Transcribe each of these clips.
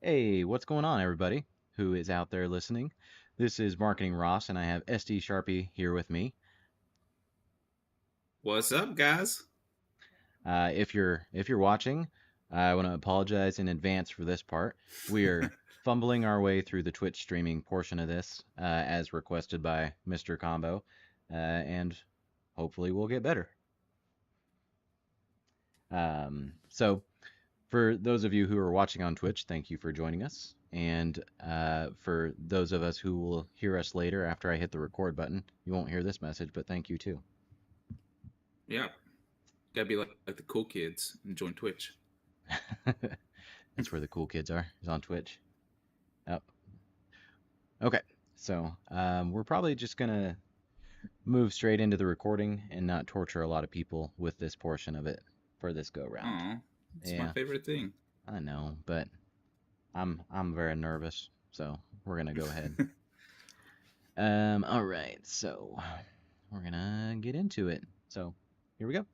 Hey, what's going on, everybody who is out there listening? This is Marketing Ross, and I have SD Sharpie here with me. What's up, guys? If you're watching, I want to apologize in advance for this part. We are fumbling our way through the Twitch streaming portion of this, as requested by Mr. Combo, and hopefully we'll get better. So, for those of you who are watching on Twitch, thank you for joining us. And for those of us who will hear us later after I hit the record button, you won't hear this message, but thank you too. Yeah, gotta be like the cool kids and join Twitch. That's where the cool kids are, is on Twitch. Oh, okay. So we're probably just going to move straight into the recording and not torture a lot of people with this portion of it for this go round. Aw, it's my Yeah, favorite thing. I know, but I'm very nervous, so we're gonna go ahead. All right, so we're gonna get into it. So here we go.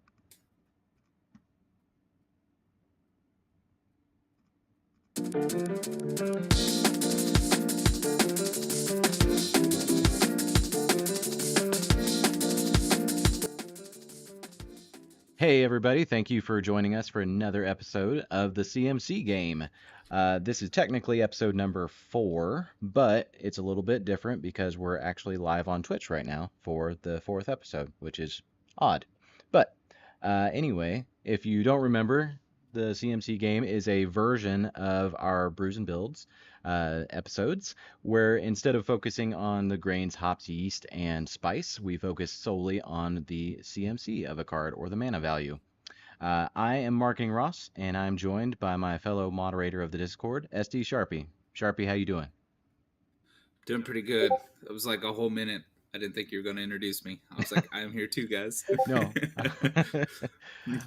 Hey everybody, thank you for joining us for another episode of the CMC game. This is technically episode number 4, but it's a little bit different because we're actually live on Twitch right now for the 4th episode, which is odd. But anyway, if you don't remember, the CMC game is a version of our Brews and Builds episodes, where instead of focusing on the grains, hops, yeast, and spice, we focus solely on the CMC of a card or the mana value. I am Marketing Ross, and I'm joined by my fellow moderator of the Discord, SD Sharpie. Sharpie, how you doing? Doing pretty good. It was like a whole minute. I didn't think you were going to introduce me. I was like, I am here too, guys. No,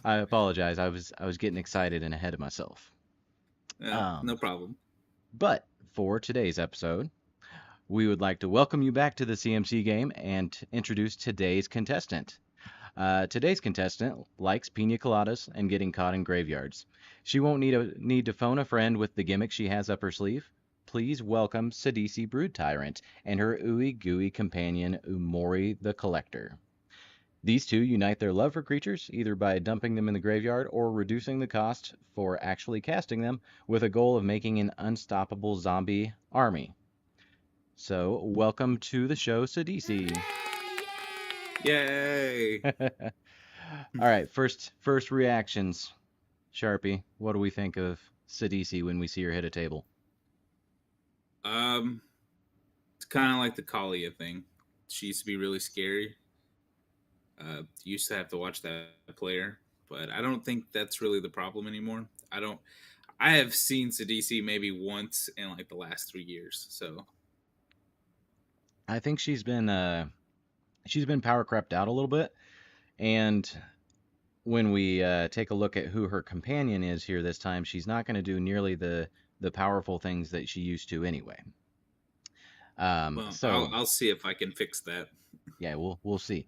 I apologize. I was getting excited and ahead of myself. Yeah, Um, no problem. but for today's episode, we would like to welcome you back to the CMC game and introduce today's contestant. Today's contestant likes pina coladas and getting caught in graveyards. She won't need to phone a friend with the gimmick she has up her sleeve. Please welcome Sidisi Brood Tyrant and her ooey gooey companion Umori the Collector. These two unite their love for creatures either by dumping them in the graveyard or reducing the cost for actually casting them with a goal of making an unstoppable zombie army. So, welcome to the show, Sidisi. Yay! All right, first reactions. Sharpie, what do we think of Sidisi when we see her hit a table? Um, it's kind of like the Kalia thing. She used to be really scary. Used to have to watch that player, but I don't think that's really the problem anymore. I don't. I have seen Sidisi maybe once in like the last 3 years. So I think she's been power crept out a little bit, and when we take a look at who her companion is here this time, she's not going to do nearly the powerful things that she used to anyway. well, I'll So I'll see if I can fix that. yeah, we'll see.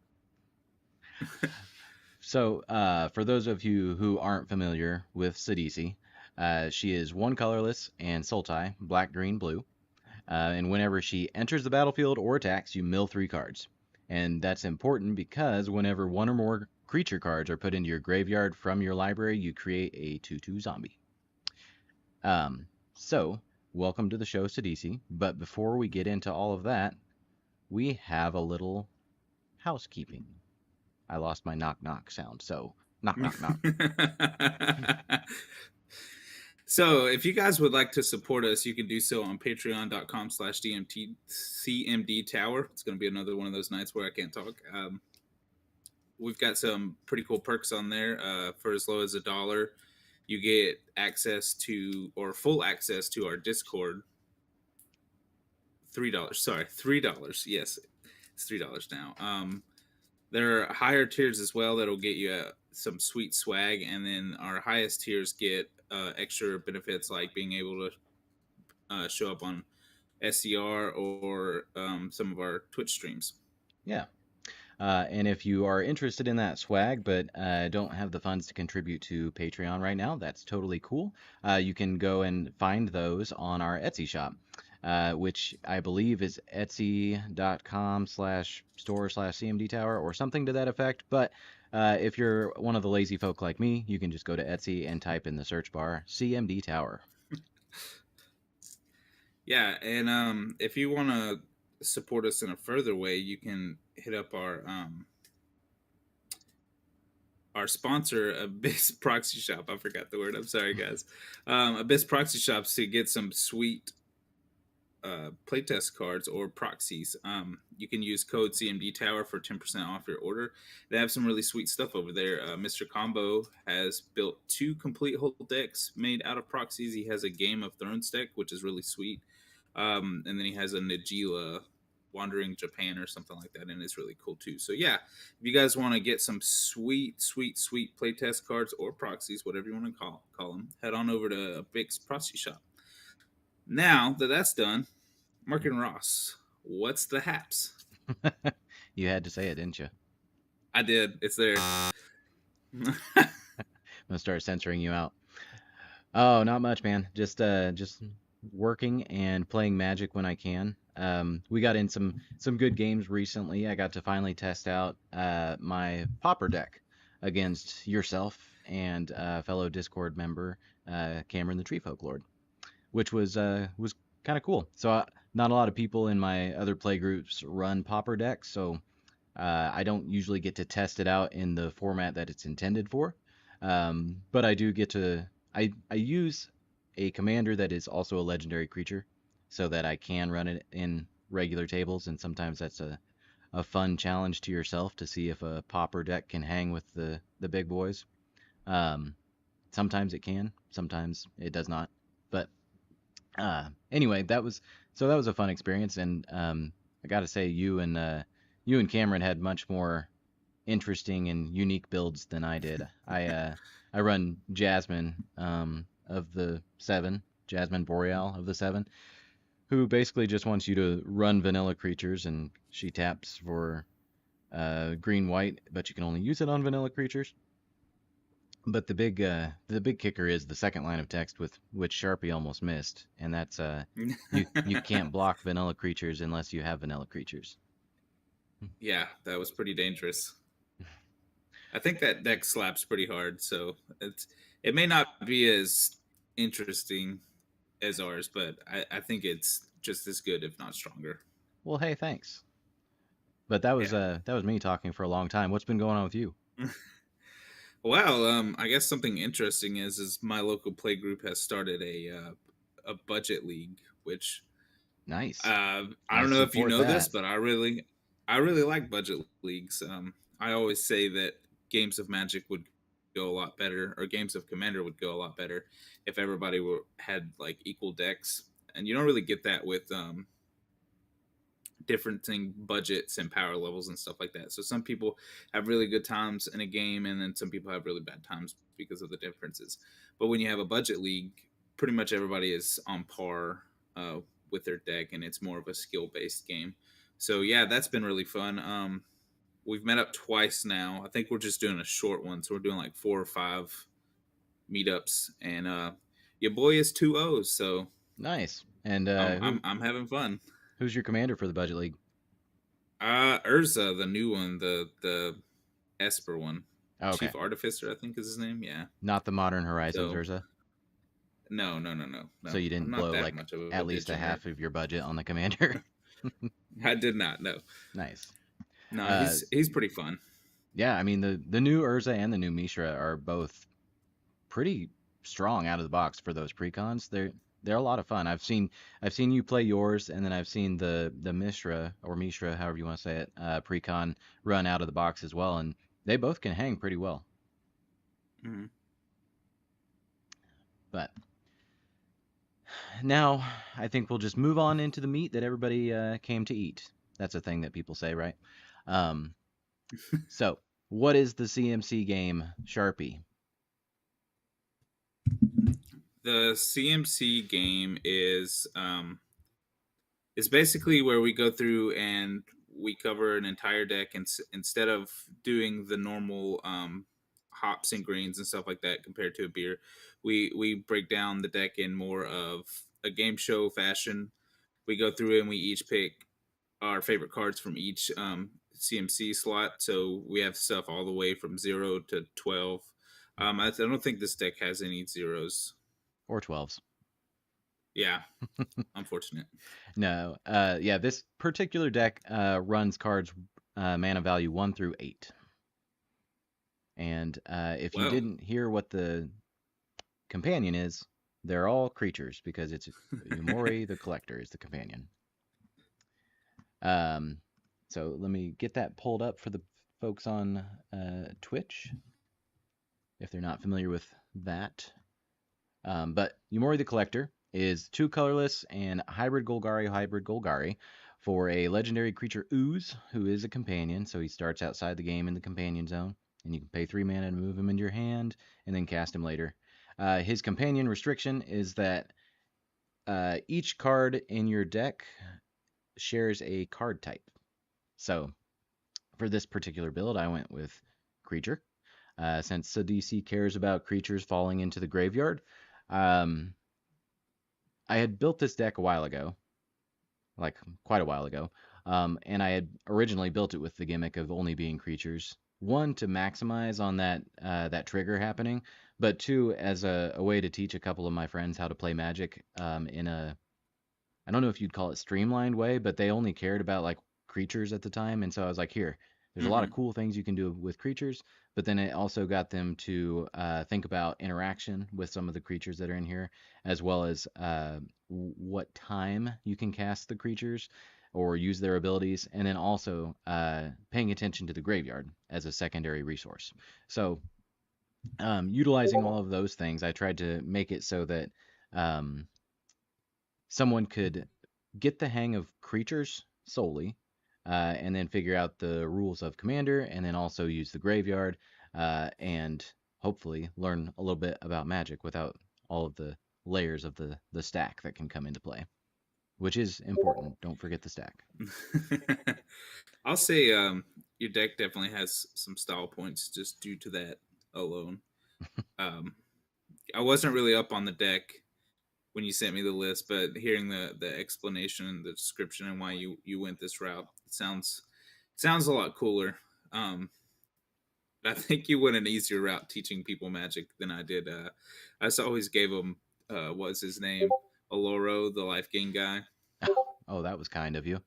So for those of you who aren't familiar with Sidisi, she is one colorless and Sultai, black, green, blue. And whenever she enters the battlefield or attacks, you mill 3 cards. And that's important because whenever one or more creature cards are put into your graveyard from your library, you create a 2/2 zombie. So, welcome to the show, Sidisi. But before we get into all of that, we have a little housekeeping. I lost my knock knock sound, so knock knock knock. So if you guys would like to support us, you can do so on patreon.com/CMD Tower. It's going to be another one of those nights where I can't talk. We've got some pretty cool perks on there. For as low as $1, you get access to, or full access to, our Discord. $3. Sorry, $3. Yes, it's $3 now. There are higher tiers as well that'll get you some sweet swag, and then our highest tiers get extra benefits like being able to show up on SCR or some of our Twitch streams. Yeah. And if you are interested in that swag but don't have the funds to contribute to Patreon right now, that's totally cool. You can go and find those on our Etsy shop, which I believe is etsy.com/store/CMD Tower or something to that effect. But if you're one of the lazy folk like me, you can just go to Etsy and type in the search bar CMD Tower. Yeah, and if you want to support us in a further way, you can hit up our sponsor, Abyss Proxy Shop. I forgot the word. I'm sorry, guys. Abyss Proxy Shops to get some sweet playtest cards or proxies. You can use code CMD Tower for 10% off your order. They have some really sweet stuff over there. Mr. Combo has built 2 complete whole decks made out of proxies. He has a Game of Thrones deck, which is really sweet. And then he has a Najila Wandering Japan or something like that, and it's really cool too. So yeah, if you guys want to get some sweet, sweet, sweet playtest cards or proxies, whatever you want to call them, head on over to Big's Proxy Shop. Now that that's done, Mark and Ross, what's the haps? You had to say it, didn't you? I did. It's there. I'm gonna start censoring you out. Oh, not much, man. Just working and playing Magic when I can. We got in some good games recently. I got to finally test out my Pauper deck against yourself and fellow Discord member Cameron the Treefolk Lord, which was kind of cool. So not a lot of people in my other play groups run Pauper decks, so I don't usually get to test it out in the format that it's intended for. But I do get to. I use a commander that is also a legendary creature, so that I can run it in regular tables, and sometimes that's a fun challenge to yourself to see if a Pauper deck can hang with the big boys. Um, Sometimes it can, sometimes it does not. But anyway, that was a fun experience, and I got to say, you and Cameron had much more interesting and unique builds than I did. I run Jasmine of the 7, Jasmine Boreal of the 7, who basically just wants you to run vanilla creatures, and she taps for green white, but you can only use it on vanilla creatures. But the big kicker is the second line of text with which Sharpie almost missed, and that's you can't block vanilla creatures unless you have vanilla creatures. Yeah, that was pretty dangerous. I think that deck slaps pretty hard, so it may not be as interesting as ours, but I think it's just as good, if not stronger. Well, hey, thanks. But Yeah. that was me talking for a long time. What's been going on with you? Well, I guess something interesting is my local play group has started a budget league, which Nice. I I don't know if you support know this, that. but I really like budget leagues. I always say that games of Magic would go a lot better, or games of Commander would go a lot better if everybody had like equal decks, and you don't really get that with different budgets and power levels and stuff like that. So some people have really good times in a game, and then some people have really bad times because of the differences. But when you have a budget league, pretty much everybody is on par with their deck, and it's more of a skill based game. So yeah, that's been really fun. We've met up twice now. I think we're just doing a short one, so we're doing like 4 or 5 meetups, and your boy is 2-0, so Nice. And I'm having fun. who's your commander for the budget league? Urza, the new one, the Esper one, Oh, okay. Chief Artificer, I think is his name. Yeah. Not the Modern Horizons So Urza. no, no, no, no, So no. you I'm didn't not blow that like much of a at least a degenerate. half of your budget on the commander. I did not. No, Nice. no. Uh, He's pretty fun. yeah, I mean the new Urza and the new Mishra are both pretty strong out of the box for those precons. They're a lot of fun. I've seen you play yours, and then I've seen the Mishra or Mishra, however you want to say it, precon run out of the box as well, and they both can hang pretty well. Hmm. But now I think we'll just move on into the meat that everybody came to eat. That's a thing that people say, right? Um, so, what is the CMC game Sharpie? The CMC game is basically where we go through and we cover an entire deck, and instead of doing the normal hops and greens and stuff like that compared to a beer, we break down the deck in more of a game show fashion. We go through and we each pick our favorite cards from each CMC slot. So we have stuff all the way from 0 to 12. I don't think this deck has any zeros. Or 12s. Yeah, unfortunate. No. Yeah, this particular deck runs cards mana value 1 through 8. And if you Well, didn't hear what the companion is, they're all creatures because it's Yumori the Collector is the companion. So let me get that pulled up for the folks on Twitch if they're not familiar with that. But Yumori the Collector is 2 colorless and hybrid Golgari for a legendary creature Ooze, who is a companion. So he starts outside the game in the companion zone, and you can pay 3 mana to move him into your hand and then cast him later. His companion restriction is that each card in your deck shares a card type. So for this particular build, I went with creature. Since Sadisi cares about creatures falling into the graveyard, I had built this deck a while ago, like quite a while ago, and I had originally built it with the gimmick of only being creatures. One, to maximize on that trigger happening, but two, as a way to teach a couple of my friends how to play Magic in a, I don't know if you'd call it streamlined way, but they only cared about like creatures at the time, and so I was like, here, there's a lot of cool things you can do with creatures, but then it also got them to think about interaction with some of the creatures that are in here, as well as what time you can cast the creatures or use their abilities, and then also paying attention to the graveyard as a secondary resource. So utilizing all of those things, I tried to make it so that someone could get the hang of creatures solely, and then figure out the rules of Commander, and then also use the graveyard, and hopefully learn a little bit about Magic without all of the layers of the stack that can come into play, which is important. Don't forget the stack. I'll say your deck definitely has some style points just due to that alone. I wasn't really up on the deck when you sent me the list, but hearing the explanation and the description and why you went this route, it sounds a lot cooler. I think you went an easier route teaching people Magic than I did. I always gave them what's his name, Aloro, the life gain guy. Oh, that was kind of you.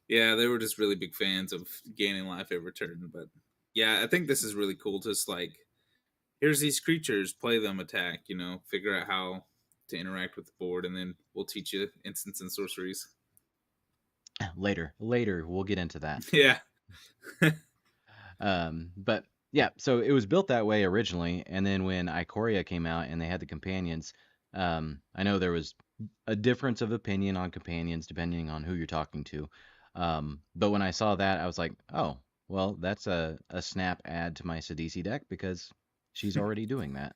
Yeah, they were just really big fans of gaining life every turn. But yeah, I think this is really cool. Just like, here's these creatures, play them, attack. Figure out how to interact with the board, and then we'll teach you instants and sorceries. Later, we'll get into that. Yeah. But yeah, so it was built that way originally, and then when Ikoria came out and they had the companions, I know there was a difference of opinion on companions depending on who you're talking to. But when I saw that, I was like, oh, well, that's a snap add to my Sadisi deck because she's already doing that.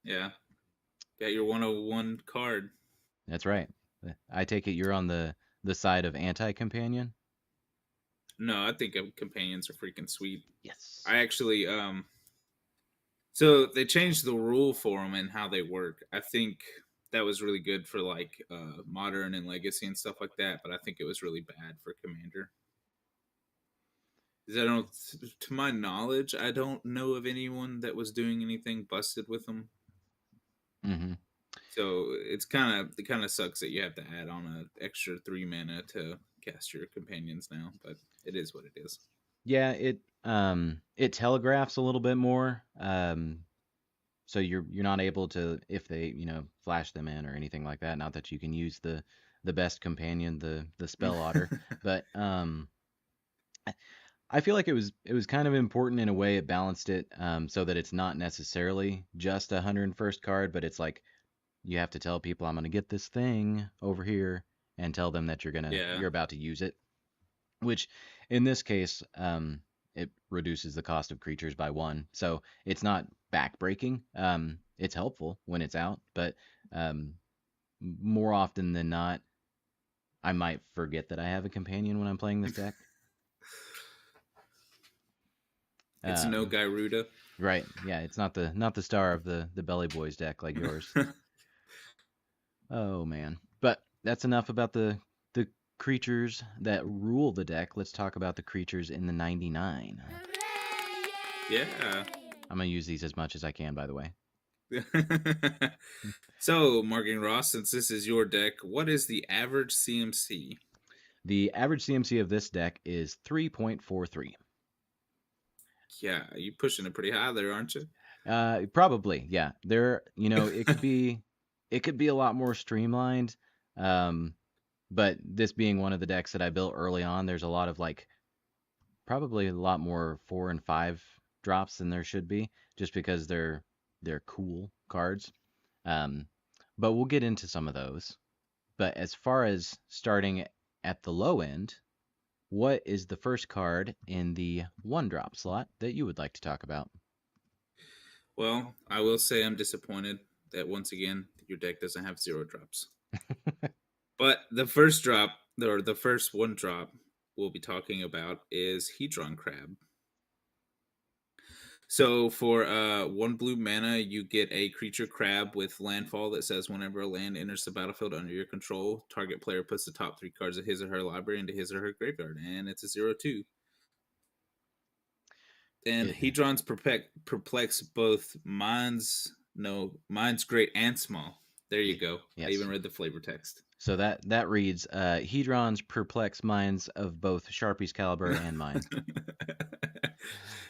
Yeah. Got your 101 card. That's right. I take it you're on the side of anti-companion? No, I think companions are freaking sweet. Yes. I actually, so they changed the rule for them and how they work. I think that was really good for like modern and legacy and stuff like that, but I think it was really bad for Commander. I don't, to my knowledge, I don't know of anyone that was doing anything busted with them. Mm-hmm. So it kind of sucks that you have to add on an extra 3 mana to cast your companions now, but it is what it is. Yeah, it telegraphs a little bit more. So you're not able to, if they flash them in or anything like that. Not that you can use the best companion, the spell otter, but I feel like it was kind of important in a way. It balanced it so that it's not necessarily just a 101st card, but it's like you have to tell people I'm going to get this thing over here and tell them that you're about to use it, which in this case it reduces the cost of creatures by 1. So it's not backbreaking. It's helpful when it's out, but more often than not, I might forget that I have a companion when I'm playing this deck. It's no Um, Gyruda. right. Yeah, it's not the star of the Belly Boys deck like yours. Oh man. But that's enough about the creatures that rule the deck. Let's talk about the creatures in the 99. Yeah. I'm gonna use these as much as I can, by the way. So, Marking Ross, since this is your deck, what is the average CMC? The average CMC of this deck is 3.43. Yeah, you pushing it pretty high there, aren't you? Probably, yeah. It could be a lot more streamlined. Um, but this being one of the decks that I built early on, there's a lot of like probably a lot more 4 and 5 drops than there should be, just because they're cool cards. Um, but we'll get into some of those. But as far as starting at the low end, what is the first card in the 1 drop slot that you would like to talk about? Well, I will say I'm disappointed that once again your deck doesn't have 0 drops. But the first drop, or the first 1 drop we'll be talking about is Hedron Crab. So for 1 blue mana, you get a creature crab with landfall that says whenever a land enters the battlefield under your control, target player puts the top 3 cards of his or her library into his or her graveyard, and it's a 0/2. And It, Hedron's perplex both minds great and small. There you go. I yes. even read the flavor text. So that reads Hedron's perplex minds of both Sharpie's caliber and mine.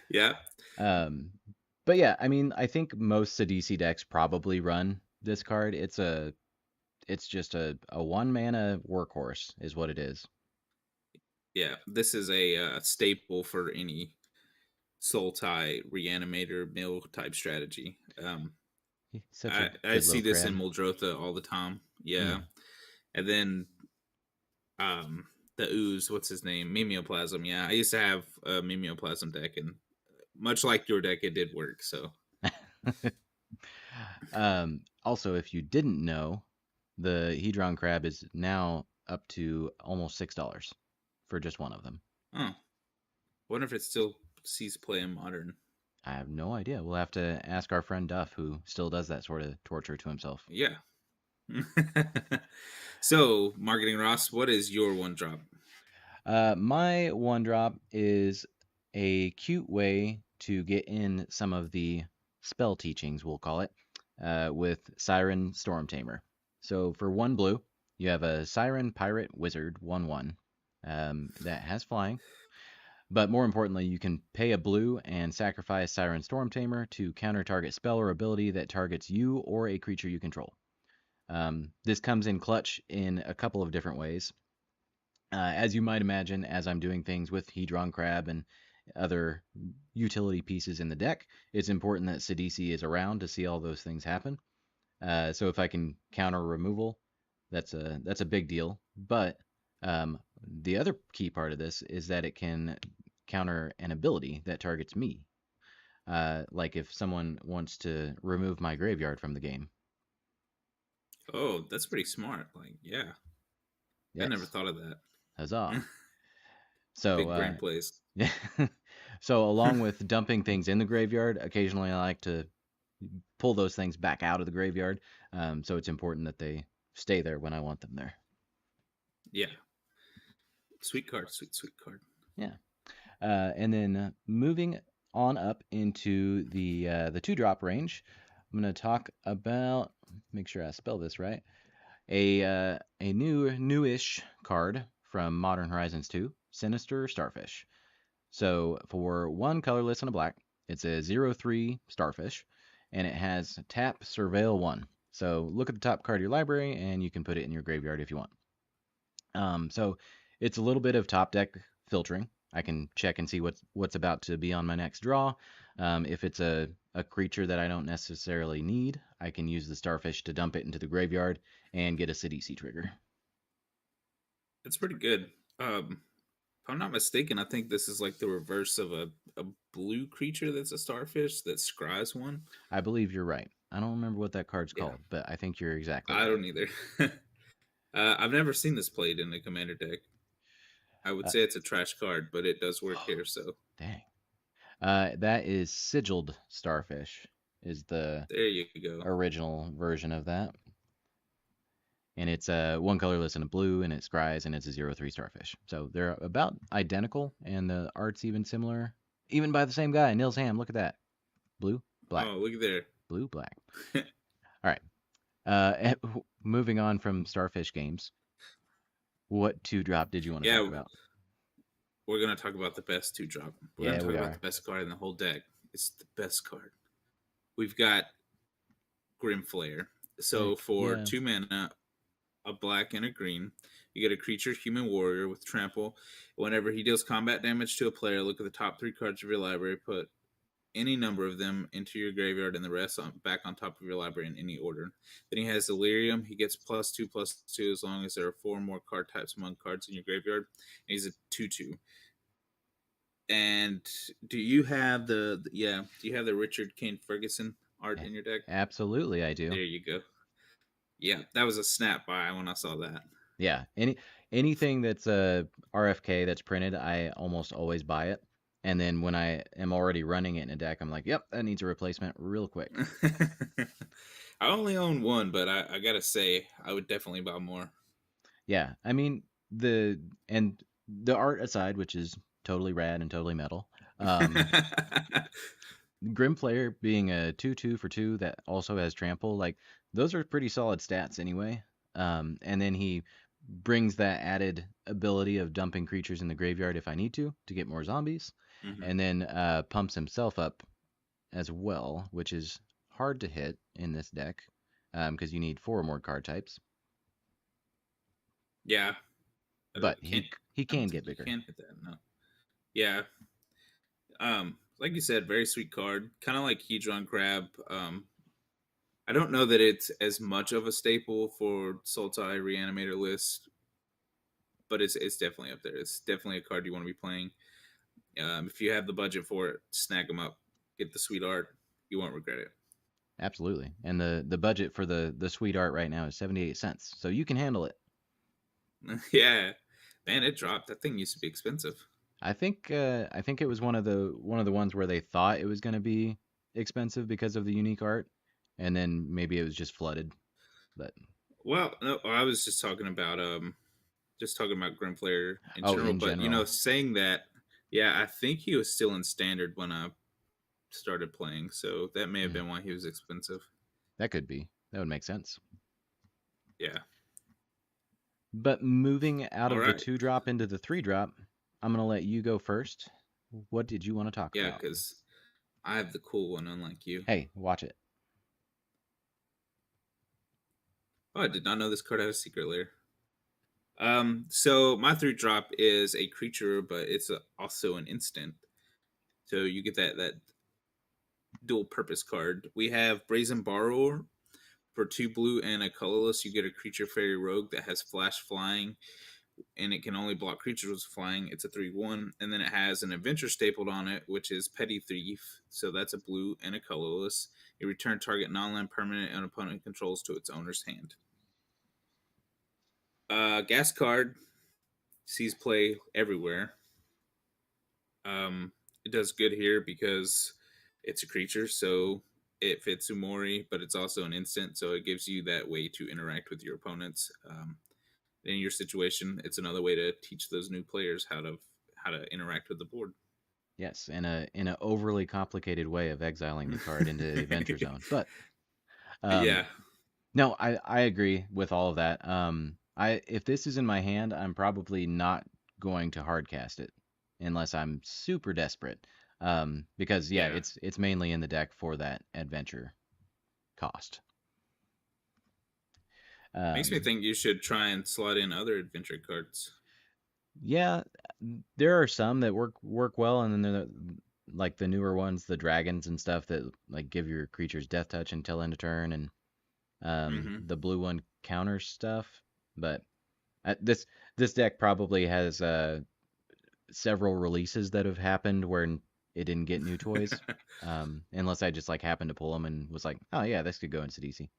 Yeah. Um, but yeah, I mean, I think most Sidisi decks probably run this card. It's just a 1 mana workhorse, is what it is. Yeah. This is a staple for any soul tie reanimator mill type strategy. He's such a I good see little this in crab. Muldrotha all the time. Yeah. Mm. And then um the ooze, what's his name? Mimeoplasm. Yeah. I used to have a Mimeoplasm deck, and much like your deck, it did work. So Also, if you didn't know, the Hedron crab is now up to almost $6 for just one of them. oh. Wonder if it still sees play in modern. I have no idea. We'll have to ask our friend Duff, who still does that sort of torture to himself. Yeah. So, Marketing Ross, what is your 1 drop? My 1 drop is a cute way to get in some of the spell teachings, we'll call it, with Siren Storm Tamer. So for 1 blue, you have a Siren Pirate Wizard 1/1 that has flying. But more importantly, you can pay a blue and sacrifice Siren Storm Tamer to counter target spell or ability that targets you or a creature you control. This comes in clutch in a couple of different ways. As you might imagine, as I'm doing things with Hedron Crab and other utility pieces in the deck, it's important that Sidisi is around to see all those things happen. So if I can counter removal, that's a big deal. But the other key part of this is that it can counter an ability that targets me. Like if someone wants to remove my graveyard from the game. Oh, that's pretty smart. Like, yeah, I never Yes. thought of that. Huzzah. So Big brain plays. yeah. So along with dumping things in the graveyard, occasionally I like to pull those things back out of the graveyard. So it's important that they stay there when I want them there. Yeah. Sweet card, sweet card. Yeah. And then moving on up into the 2 drop range, I'm going to talk about, make sure I spell this right, a newish card from Modern Horizons 2, Sinister Starfish. So for 1 colorless and a black, it's a 0/3 Starfish, and it has tap Surveil 1. So look at the top card of your library, and you can put it in your graveyard if you want. So it's a little bit of top deck filtering. I can check and see what's about to be on my next draw. If it's a creature that I don't necessarily need, I can use the Starfish to dump it into the graveyard and get a Sidisi trigger. It's pretty good. If I'm not mistaken, I think this is like the reverse of a blue creature that's a starfish that scries one. I believe you're right. I don't remember what that card's Yeah, called, but I think you're exactly I right. don't either. I've never seen this played in a commander deck. I would Uh, say it's a trash card, but it does work here. So Dang. That is Sigiled Starfish, is the there you go. original version of that. And it's one colorless and a blue, and it scries, and it's a 0/3 starfish. So they're about identical, and the art's even similar. Even by the same guy, Nils Ham. Look at that. Blue, black, Oh, look there. blue, black. All right. Moving on from starfish games, what 2-drop did you want to talk Yeah, about? we're gonna talk about the best 2-drop. We're gonna Yeah, talk we about the are. best card in the whole deck. It's the best card. We've got Grim Flare. So Heck for yeah. 2 mana, a black and a green, you get a creature human warrior with trample. Whenever he deals combat damage to a player, look at the top 3 cards of your library, put any number of them into your graveyard and the rest back on top of your library in any order. Then he has Delirium. He gets +2/+2 as long as there are 4 more card types among cards in your graveyard. And he's a 2/2. And do you have do you have the Richard Kane Ferguson art in your deck? Absolutely, I do. There you go. Yeah, that was a snap by when I saw that. Yeah, anything that's a RFK that's printed, I almost always buy it. And then when I am already running it in a deck, I'm like, yep, that needs a replacement real quick. I only own one, but I gotta say, I would definitely buy more. Yeah, I mean and the art aside, which is totally rad and totally metal. Grim Player being a 2/2 for 2 that also has trample, like those are pretty solid stats anyway. And then he brings that added ability of dumping creatures in the graveyard if I need to get more zombies, hmm and then pumps himself up as well, which is hard to hit in this deck because you need 4 more card types. Yeah, But you can't. he I don't can think get you bigger. can hit that. No. Yeah. Like you said, very sweet card. Kind of like Hedron Crab. I don't know that it's as much of a staple for Sultai Reanimator list, but it's definitely up there. It's definitely a card you want to be playing. If you have the budget for it, snag them up. Get the sweet art. You won't regret it. Absolutely. And the budget for the sweet art right now is 78 cents. So you can handle it. Yeah, man, it dropped. That thing used to be expensive. I think it was one of the ones where they thought it was going to be expensive because of the unique art, and then maybe it was just flooded. But Well, no, I was just talking about Grimflayer in oh, general. in But general, saying that, yeah, I think he was still in standard when I started playing, so that may have mm, been why he was expensive. that could be. That would make sense. Yeah. But moving out All of the right. 2-drop into the 3-drop, I'm going to let you go first. What did you want to talk Yeah, about? because I have the cool one, unlike you. Hey, watch it. Oh, I did not know this card had a secret layer. So my 3-drop is a creature, but it's also an instant. So you get that dual purpose card. We have Brazen Borrower. For 2 blue and a colorless, you get a creature fairy rogue that has flash flying, and it can only block creatures with flying. It's a 3/1, and then it has an adventure stapled on it, which is Petty Thief. So that's a blue and a colorless. You return target non-land permanent an opponent controls to its owner's hand. Gas card sees play everywhere. It does good here because it's a creature, so it fits Umori, but it's also an instant, so it gives you that way to interact with your opponents. In your situation, it's another way to teach those new players how to interact with the board. Yes, in a overly complicated way of exiling the card into the adventure zone. But um, Yeah. no, I agree with all of that. If this is in my hand, I'm probably not going to hardcast it unless I'm super desperate. Because yeah, Yeah. it's mainly in the deck for that adventure cost. Makes me Um, think you should try and slot in other adventure cards. yeah, there are some that work well, and then there like the newer ones, the dragons and stuff that like give your creatures death touch until end of turn, and Mm-hmm. the blue one counters stuff. But this deck probably has several releases that have happened where it didn't get new toys, unless I just like happened to pull them and was like, oh yeah, this could go into DC.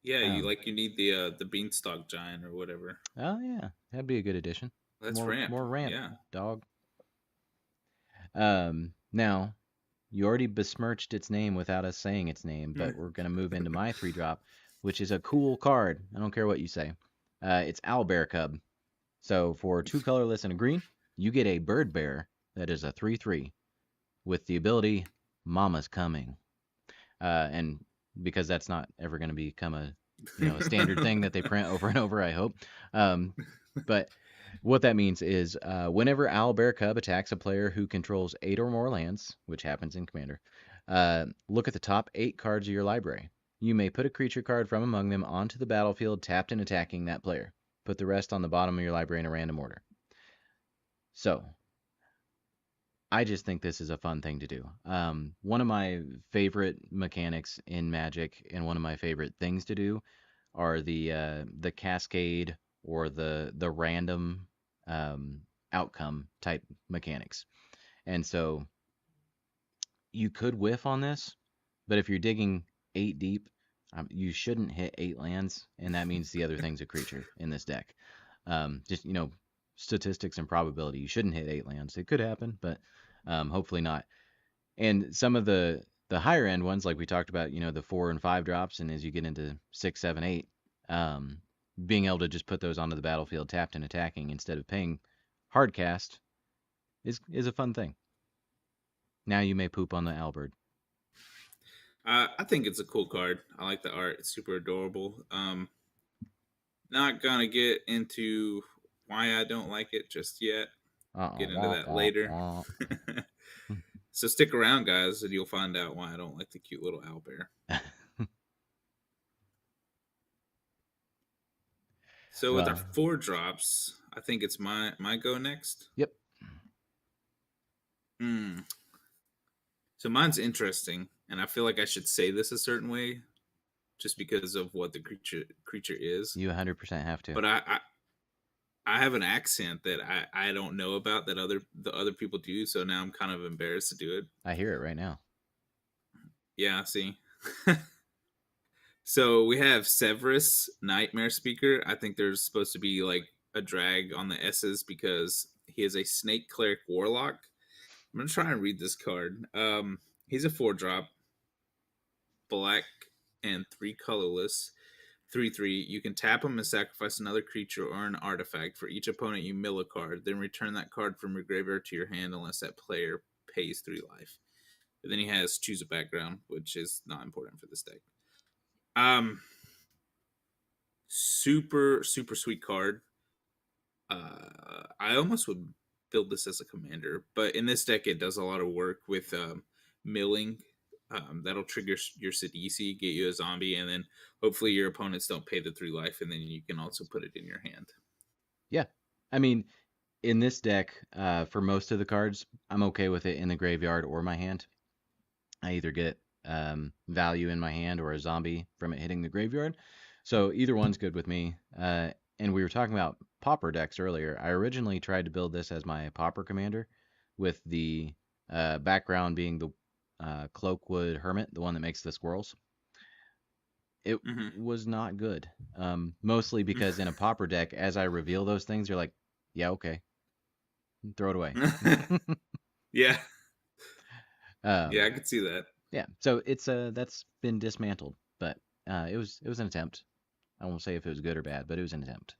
Yeah, Um, you need the beanstalk giant or whatever. oh yeah, that'd be a good addition. That's More ramp. ramp, Yeah. dog. Now you already besmirched its name without us saying its name, but we're gonna move into my 3-drop, which is a cool card. I don't care what you say. It's Owlbear Cub. So for 2 colorless and a green, you get a bird bear that is a 3/3 with the ability Mama's Coming. And because that's not ever going to become a standard thing that they print over and over, I hope. Um, but what that means is whenever Owlbear Cub attacks a player who controls 8 or more lands, which happens in Commander, look at the top 8 cards of your library. You may put a creature card from among them onto the battlefield tapped and attacking that player. Put the rest on the bottom of your library in a random order. So, I just think this is a fun thing to do. One of my favorite mechanics in Magic and one of my favorite things to do are the cascade or the random um, outcome type mechanics. And so you could whiff on this, but if you're digging 8 deep, you shouldn't hit 8 lands, and that means the other thing's a creature in this deck. Just statistics and probability. You shouldn't hit 8 lands. It could happen, but hopefully not. And some of the higher end ones, like we talked about, the 4 and 5 drops, and as you get into 6, 7, 8, um, being able to just put those onto the battlefield tapped and attacking instead of paying hard cast is a fun thing. Now you may poop on the Albert. I think it's a cool card. I like the art. It's super adorable. Not gonna get into why I don't like it just yet. Get into Wah, that wah, later. wah. So stick around, guys, and you'll find out why I don't like the cute little owlbear. So with our Well, 4 drops, I think it's my go next. yep. Hmm. So mine's interesting, and I feel like I should say this a certain way, just because of what the creature is. You 100% have to. But I have an accent that I don't know about that the other people do, so now I'm kind of embarrassed to do it. I hear it right now. Yeah, see. So we have Severus Nightmare Speaker. I think there's supposed to be like a drag on the S's because he is a Snake Cleric Warlock. I'm gonna try and read this card. He's a 4-drop, black and 3 colorless. 3/3. You can tap him and sacrifice another creature or an artifact. For each opponent, you mill a card. Then return that card from your graveyard to your hand unless that player pays 3 life. And then he has choose a background, which is not important for this deck. Um, super sweet card. I almost would build this as a commander, but in this deck, it does a lot of work with milling. That'll trigger your Sidisi, get you a zombie, and then hopefully your opponents don't pay the 3 life, and then you can also put it in your hand. Yeah. I mean, in this deck, for most of the cards, I'm okay with it in the graveyard or my hand. I either get value in my hand or a zombie from it hitting the graveyard. So either one's good with me. And we were talking about Pauper decks earlier. I originally tried to build this as my Pauper commander with the background being the Cloakwood Hermit, the one that makes the squirrels. It was not good. Mostly because in a Pauper deck, as I reveal those things, you're like, yeah, okay. Throw it away. Yeah. Um, Yeah, I could see that. yeah, so it's that's been dismantled, but it was an attempt. I won't say if it was good or bad, but it was an attempt.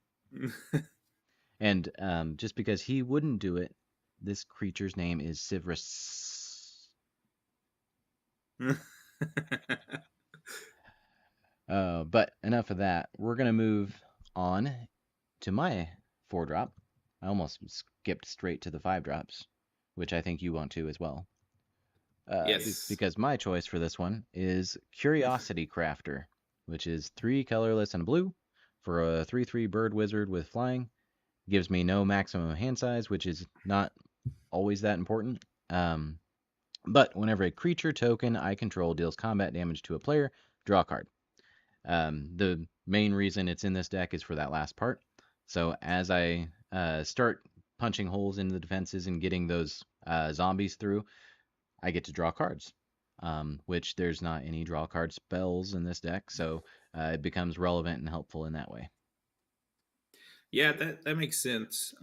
And just because he wouldn't do it, this creature's name is Sivrus. But enough of that. We're gonna move on to my 4-drop. I almost skipped straight to the 5 drops, which I think you want to as well. Yes. Because my choice for this one is Curiosity Crafter, which is 3 colorless and blue for a 3/3 bird wizard with flying. Gives me no maximum hand size, which is not always that important. But whenever a creature token I control deals combat damage to a player, draw a card. The main reason it's in this deck is for that last part. So as I start punching holes into the defenses and getting those zombies through, I get to draw cards. which there's not any draw card spells in this deck, so it becomes relevant and helpful in that way. Yeah, that makes sense.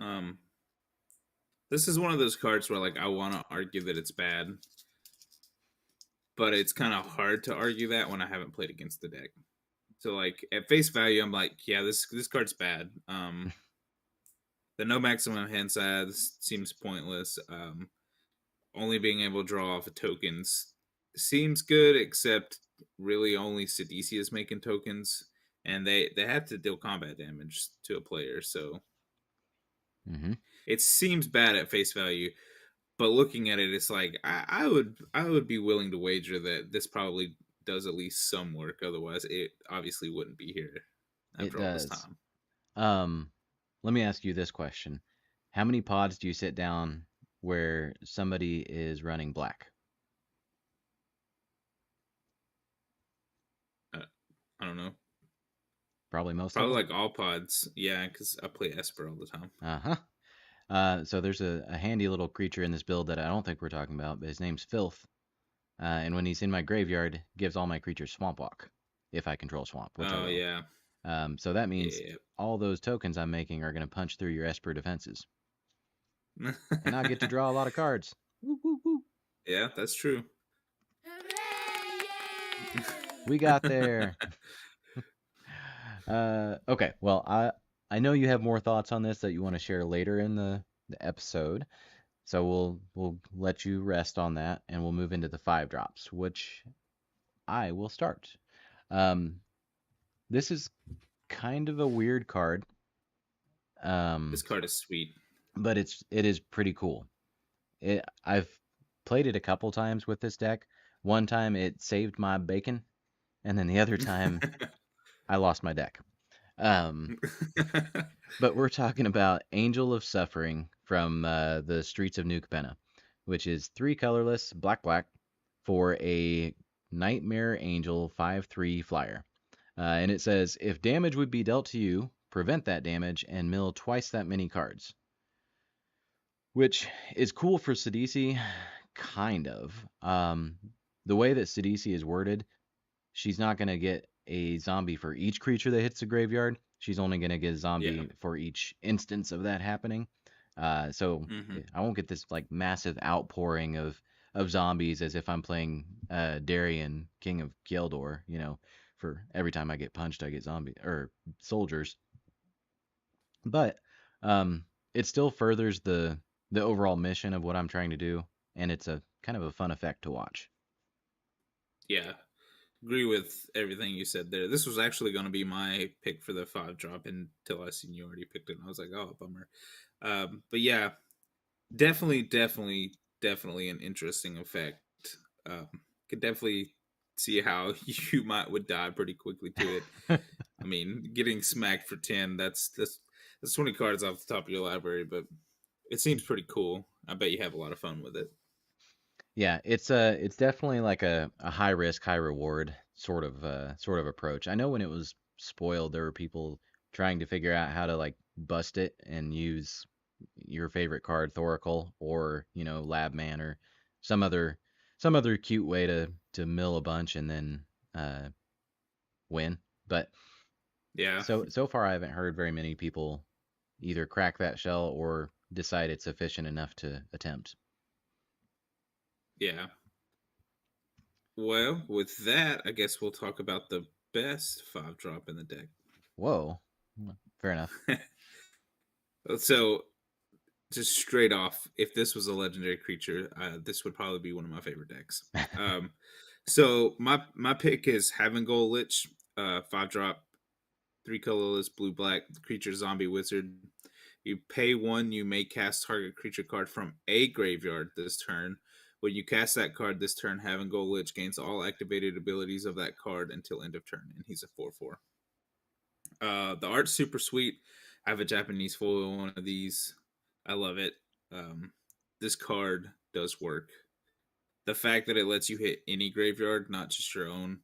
This is one of those cards where like I want to argue that it's bad, but it's kind of hard to argue that when I haven't played against the deck. So like at face value, I'm like, yeah, this card's bad. The no maximum hand size seems pointless. Only being able to draw off of tokens seems good, except really only Sidisi is making tokens, and they have to deal combat damage to a player, so Mm-hmm. it seems bad at face value. But looking at it, it's like I would be willing to wager that this probably does at least some work. Otherwise, it obviously wouldn't be here It after all this does. time. Um, Let me ask you this question: how many pods do you sit down where somebody is running black? Uh, I don't know. Probably most of Probably them. like all pods. Yeah, because I play Esper all the time. Uh-huh. So there's a handy little creature in this build that I don't think we're talking about, but his name's Filth. And when he's in my graveyard, gives all my creatures Swamp Walk, if I control Swamp, which I Oh will. yeah, So that means yeah, all those tokens I'm making are going to punch through your Esper defenses, yeah. and I get to draw a lot of cards. Woo, woo, woo. Yeah, that's true. We got there. Okay, well, I know you have more thoughts on this that you want to share later in the episode, so we'll let you rest on that, and we'll move into the 5 drops, which I will start. Um, this is kind of a weird card, This um, card is sweet. but it is pretty cool. I've played it a couple times with this deck. One time it saved my bacon, and then the other time I lost my deck. Um, but we're talking about Angel of Suffering from the Streets of New Capenna, which is 3 colorless, black black, for a Nightmare Angel 5/3 flyer. And it says if damage would be dealt to you, prevent that damage and mill twice that many cards, which is cool for Sidisi, kind of. The way that Sidisi is worded, she's not going to get a zombie for each creature that hits the graveyard. She's only going to get a Yeah. zombie for each instance of that happening. So Hmm. I won't get this like massive outpouring of zombies as if I'm playing Darien, King of Kjeldor. For every time I get punched, I get zombie or soldiers. But um, it still furthers the overall mission of what I'm trying to do, and it's a kind of a fun effect to watch. Yeah. Agree with everything you said there. This was actually going to be my pick for the 5 drop until I seen you already picked it. And I was like, oh, bummer. But yeah, definitely an interesting effect. Um, could definitely see how you would die pretty quickly to it. I mean, getting smacked for 10, that's 20 cards off the top of your library, but it seems pretty cool. I bet you have a lot of fun with it. Yeah, it's definitely like a high risk, high reward sort of approach. I know when it was spoiled, there were people trying to figure out how to like bust it and use your favorite card, Thoracle, or Labman, or some other some other cute way to mill a bunch and then uh, win. But Yeah, so far, I haven't heard very many people either crack that shell or decide it's efficient enough to attempt. yeah. Well, with that, I guess we'll talk about the best 5 drop in the deck. Whoa, fair enough. So, just straight off, if this was a legendary creature, this would probably be one of my favorite decks. Um, so my pick is Having Goal Lich, 5 drop, 3 colorless, blue black creature zombie wizard. You pay 1, you may cast target creature card from a graveyard this turn. When you cast that card this turn, Having Goal Lich gains all activated abilities of that card until end of turn, and he's a 4/4. The art's super sweet. I have a Japanese foil one of these. I love it. Um, this card does work. The fact that it lets you hit any graveyard, not just your own,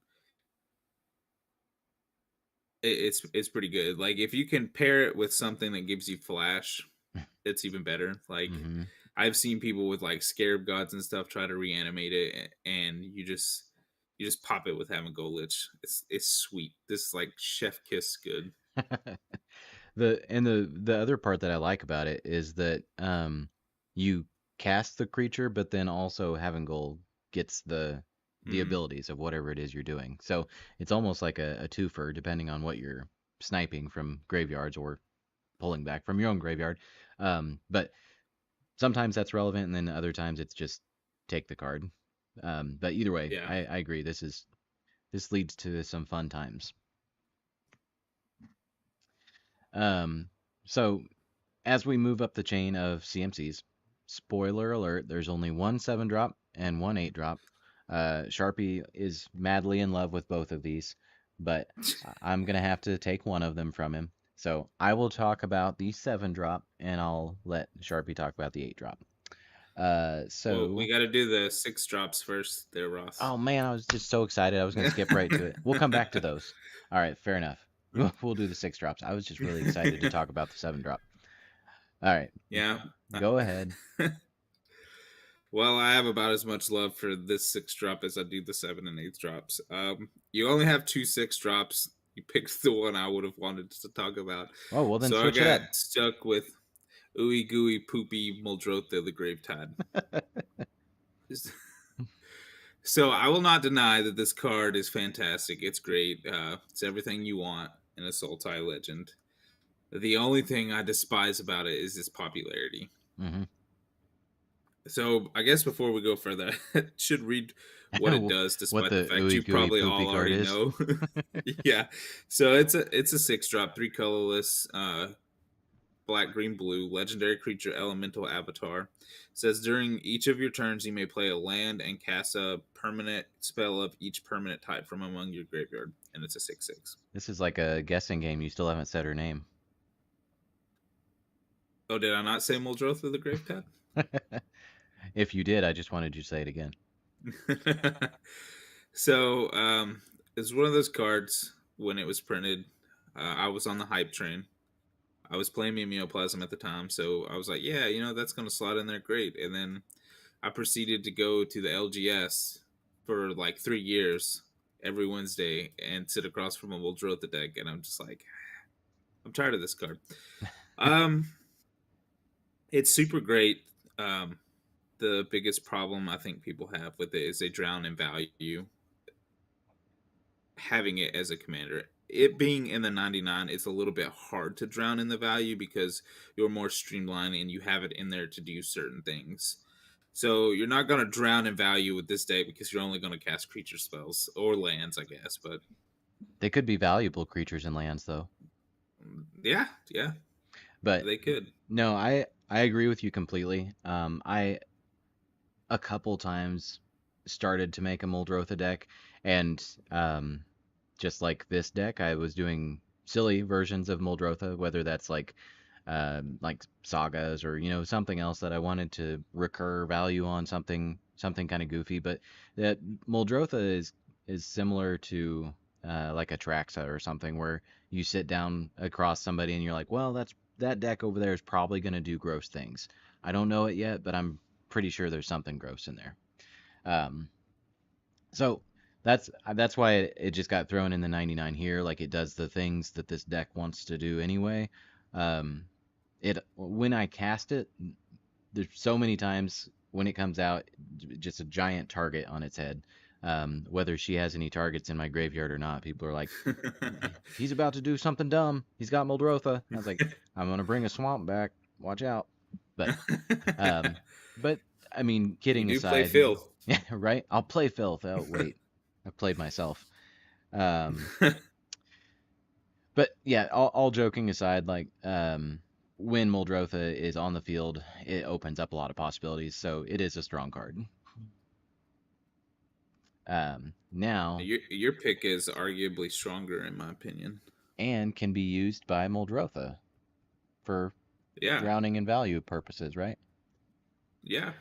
it's pretty good. Like if you can pair it with something that gives you flash, it's even better. Like Mm-hmm. I've seen people with like scarab gods and stuff try to reanimate it, and you just pop it with Go Lich. It's sweet. This is like chef kiss good. The other part that I like about it is that you cast the creature, but then also Havengul gets the Mm, abilities of whatever it is you're doing. So it's almost like a twofer, depending on what you're sniping from graveyards or pulling back from your own graveyard. But sometimes that's relevant, and then other times it's just take the card. But either way, yeah. I agree. This leads to some fun times. Um, so as we move up the chain of CMCs, spoiler alert, there's only one 7 drop and one 8 drop. Sharpie is madly in love with both of these, but I'm going to have to take one of them from him. So I will talk about the 7 drop, and I'll let Sharpie talk about the 8 drop. Well, we So, got to do the 6 drops first, there, Ross. oh man, I was just so excited. I was going to skip right to it. We'll come back to those. All right, fair enough. We'll do the 6 drops. I was just really excited to talk about the 7 drop. All right, Yeah. go ahead. Well, I have about as much love for this 6 drop as I do the 7 and 8 drops. You only have 2 6 drops. You picked the one I would have wanted to talk about. Oh, well, then So I switch it got up. stuck with Ooey Gooey Poopy Muldrotha the Gravetide. So I will not deny that this card is fantastic. It's great. It's everything you want in a Sultai legend. The only thing I despise about it is its popularity. Mm-hmm. So I guess before we go further, I should read what it does, What despite the the fact ooey you gooey probably poopy all card already is. know. Yeah. So it's a 6 drop, 3 colorless, black, green, blue, legendary creature, elemental avatar. It says during each of your turns, you may play a land and cast a permanent spell of each permanent type from among your graveyard, and it's a 6/6. This is like a guessing game. You still haven't said her name. Oh, did I not say Muldrotha the Gravetide? If you did, I just wanted you to say it again. So it's one of those cards. When it was printed, I was on the hype train. I was playing Mimeoplasm at the time, so I was like, yeah, that's going to slot in there great. And then I proceeded to go to the LGS for like 3 years every Wednesday and sit across from a Muldrotha deck, and I'm just like, I'm tired of this card. Um, it's super great. The biggest problem I think people have with it is they drown in value having it as a commander. It being in the 99, it's a little bit hard to drown in the value because you're more streamlined and you have it in there to do certain things. So you're not going to drown in value with this deck because you're only going to cast creature spells or lands, I guess. But They could be valuable creatures and lands, though. yeah, yeah, But they could. no, I agree with you completely. I a couple times started to make a Muldrotha deck, and just like this deck, I was doing silly versions of Muldrotha, whether that's like sagas or something else that I wanted to recur value on something kind of goofy. But that Muldrotha is similar to like a Traxa or something where you sit down across somebody and you're like, well, that deck over there is probably going to do gross things. I don't know it yet, but I'm pretty sure there's something gross in there. Um, so that's why it just got thrown in the 99 here. Like it does the things that this deck wants to do anyway. Um, it when I cast it, there's so many times when it comes out, just a giant target on its head. Whether she has any targets in my graveyard or not, people are like, he's about to do something dumb. He's got Muldrotha. And I was like, I'm gonna bring a swamp back. Watch out. But um, but I mean, You kidding do play aside, filth. yeah, right. I'll play filth. Oh wait, I played myself. Um, but yeah, all joking aside, when Muldrotha is on the field, it opens up a lot of possibilities. So it is a strong card. Now, Your pick is arguably stronger, in my opinion. and can be used by Muldrotha for Yeah, drowning in value purposes, right? yeah.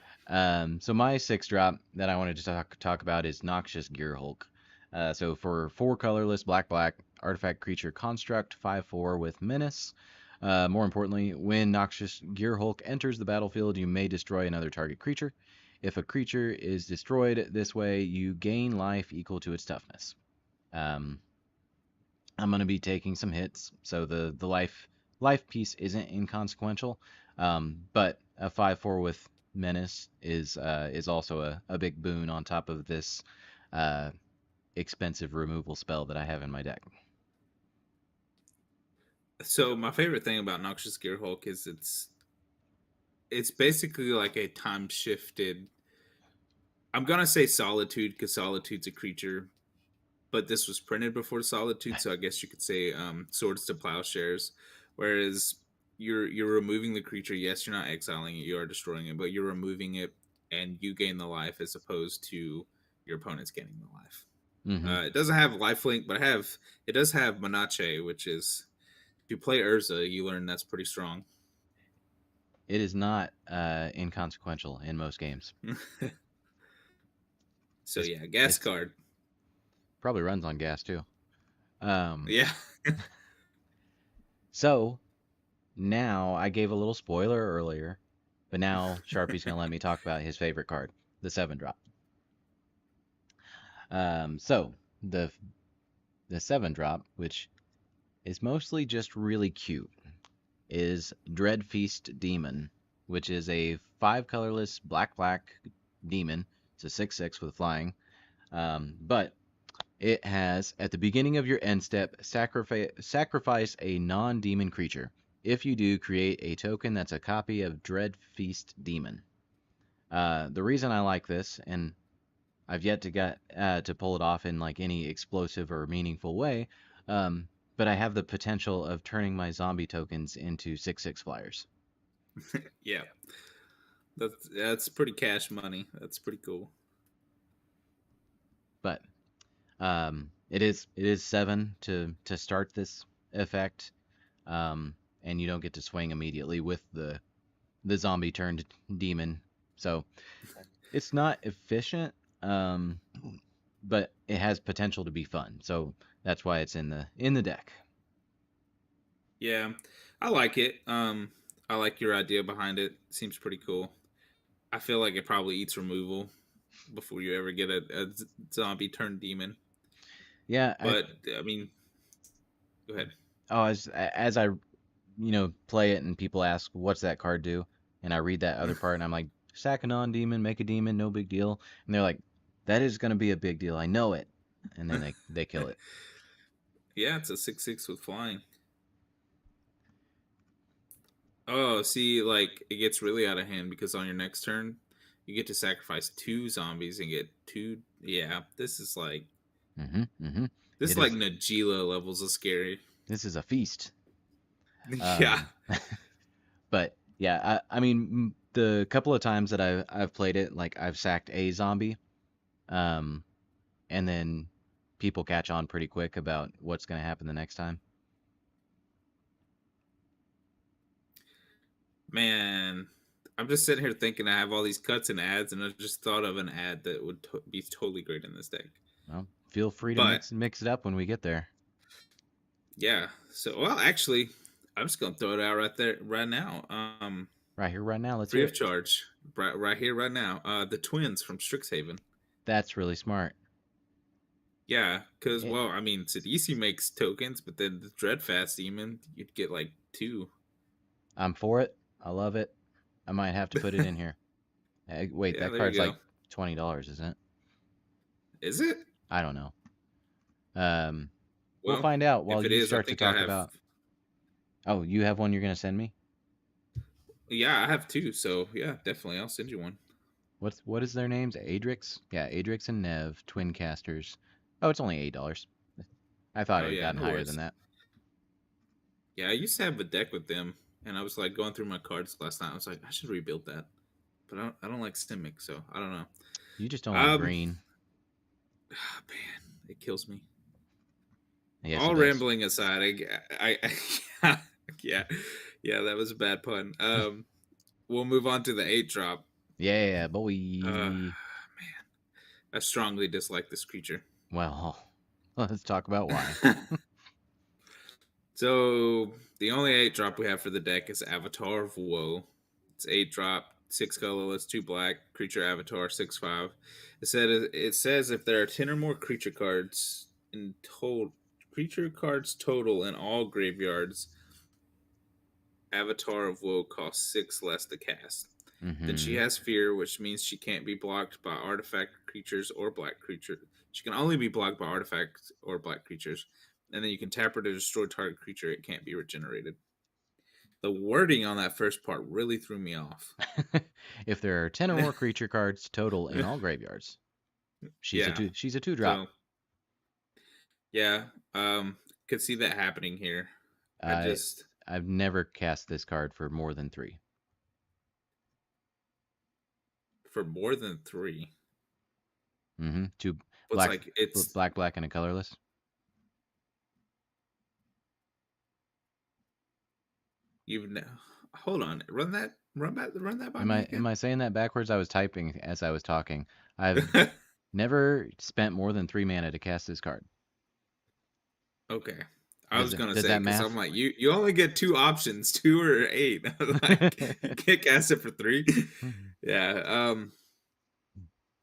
So my 6 drop that I wanted to talk about is Noxious Gearhulk. So for 4 colorless black artifact creature construct 5/4 with menace. More importantly, when Noxious Gearhulk enters the battlefield, you may destroy another target creature. If a creature is destroyed this way, you gain life equal to its toughness. Um, I'm going to be taking some hits, so the life piece isn't inconsequential. But a 5/4 with menace is also a big boon on top of this uh, expensive removal spell that I have in my deck. So my favorite thing about Noxious Gearhulk is it's basically like a time shifted. I'm gonna say Solitude because Solitude's a creature, but this was printed before Solitude, so I guess you could say Swords to Plowshares. Whereas you're removing the creature. Yes, you're not exiling it; you are destroying it, but you're removing it, and you gain the life as opposed to your opponent's gaining the life. Hmm. It doesn't have lifelink, but it does have Manache, which is if you play Urza, you learn that's pretty strong. It is not inconsequential in most games. So It's yeah, gas it's card. probably runs on gas too. Um, Yeah. so now I gave a little spoiler earlier, but now Sharpie's gonna let me talk about his favorite card, the 7-drop. So the 7-drop, which is mostly just really cute, is Dreadfeast Demon, which is a 5 colorless black demon. It's a 6/6 with flying. But it has, at the beginning of your end step, sacrifice a non-demon creature. If you do, create a token that's a copy of Dreadfeast Demon. The reason I like this, and I've yet to get to pull it off in like any explosive or meaningful way, but I have the potential of turning my zombie tokens into 6/6 flyers. Yeah. That's pretty cash money. That's pretty cool. But it is 7 to start this effect, and you don't get to swing immediately with the zombie turned demon. So it's not efficient, um, but it has potential to be fun. So that's why it's in the deck. Yeah. I like it. I like your idea behind it. Seems pretty cool. I feel like it probably eats removal before you ever get a zombie turned demon. Yeah, But I mean, go ahead. as I play it and people ask what's that card do, and I read that other part and I'm like, sack a non-demon, make a demon, no big deal, and they're like, that is going to be a big deal. I know it, and then they kill it. Yeah, it's a 6/6 with flying. Oh, see, like it gets really out of hand because on your next turn, you get to sacrifice 2 zombies and get 2. Yeah, Hmm. Hmm. this It is like is. Najila levels of scary. This is a feast. Yeah. Um, but yeah, I mean, the couple of times that I've played it, like I've sacked a zombie, um, and then people catch on pretty quick about what's going to happen the next time. Man, I'm just sitting here thinking I have all these cuts and ads, and I just thought of an ad that would be totally great in this deck. Well, feel free to But mix it up when we get there. yeah, so well, actually, I'm just gonna throw it out right there, right now. Right here, right now. Let's Free hear of it. charge, right here, right now. The twins from Strixhaven. That's really smart. Yeah, because It, well, I mean, Sidisi makes tokens, but then the Dreadfast Demon, you'd get like 2. I'm for it. I love it. I might have to put it in here. Wait, Yeah, that there you card's go. like $20, isn't it? Is it? I don't know. Um, we'll Well, find out while if it you is, I start to think I talk have. about. Oh, you have one you're gonna send me? Yeah, I have 2. So yeah, definitely, I'll send you one. What is their names? Adrix? Yeah, Adrix and Nev, twin casters. Oh, it's only $8. I thought Oh it had yeah, gotten no higher than worries. that. Yeah, I used to have a deck with them, and I was like going through my cards last night. I was like, I should rebuild that, but I don't like Simic, so I don't know. You just don't like Um, green. man, it kills me. Yes, it All does. rambling aside, yeah, yeah, yeah, that was a bad pun. We'll move on to the 8-drop. Yeah, Man, boy. I strongly dislike this creature. Well, let's talk about why. So the only 8-drop we have for the deck is Avatar of Woe. It's 8-drop, 6 colorless, 2 black, creature avatar, 6/5. It says if there are 10 or more creature cards total in all graveyards, Avatar of Woe costs 6 less to cast. Then she Mm-hmm. has fear, which means she can't be blocked by artifact creatures or black creatures. She can only be blocked by artifacts or black creatures. And then you can tap her to destroy target creature. It can't be regenerated. The wording on that first part really threw me off. If there are 10 or more creature cards total in all graveyards, she's a Yeah. two. She's a 2-drop. So yeah, could see that happening here. I I just I've never cast this card for more than 3. for more than 3. Mm-hmm. 2 It's black, like it's black, and a colorless. you've ne- hold on, run that by Am me I again. saying that backwards? I was typing as I was talking. I've never spent more than 3 mana to cast this card. Okay. I was gonna Does say that because I'm math? like you only get 2 options, 2 or 8. Like you can't cast it for 3. Yeah.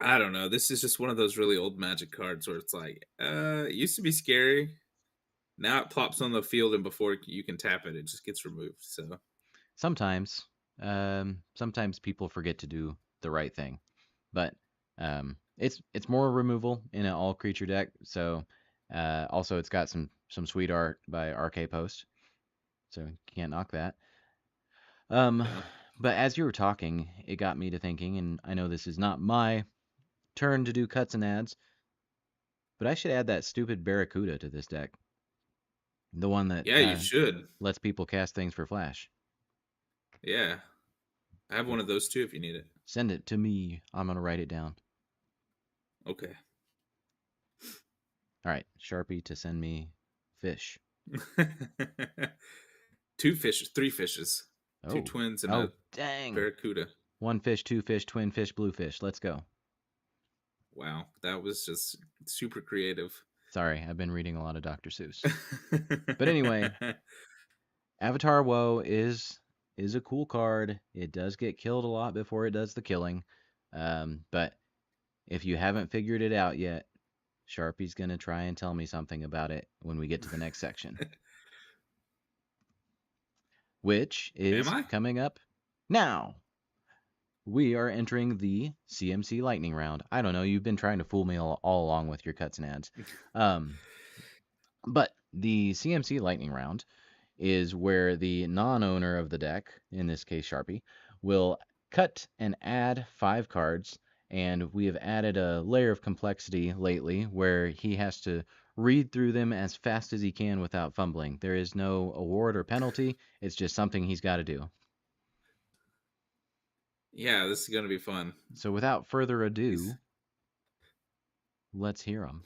I don't know. This is just one of those really old Magic cards where it's like, it used to be scary. Now it plops on the field, and before you can tap it, it just gets removed. So Sometimes, sometimes people forget to do the right thing, but it's more removal in an all creature deck. So also it's got some sweet art by RK Post, so you can't knock that. Um, yeah, but as you were talking, it got me to thinking, and I know this is not my turn to do cuts and ads, but I should add that stupid Barracuda to this deck, the one that yeah, you should. lets people cast things for flash. Yeah, I have one of those too if you need it. Send it to me. I'm gonna write it down. Okay. All right, Sharpie to send me fish. 2 fishes, 3 fishes, two Oh, twins, and a oh, dang! barracuda. 1 fish, 2 fish, twin fish, blue fish. Let's go. Wow, that was just super creative. Sorry, I've been reading a lot of Dr. Seuss. But anyway, Avatar Woe is a cool card. It does get killed a lot before it does the killing. But if you haven't figured it out yet, Sharpie's gonna try and tell me something about it when we get to the next section, which Am is I? coming up now. We are entering the CMC lightning round. I don't know, you've been trying to fool me all along with your cuts and ads. Um, but the CMC lightning round is where the non-owner of the deck, in this case Sharpie, will cut and add 5 cards, and we have added a layer of complexity lately where he has to read through them as fast as he can without fumbling. There is no award or penalty, it's just something he's got to do. Yeah, this is gonna be fun. So without further He's ado, let's hear them.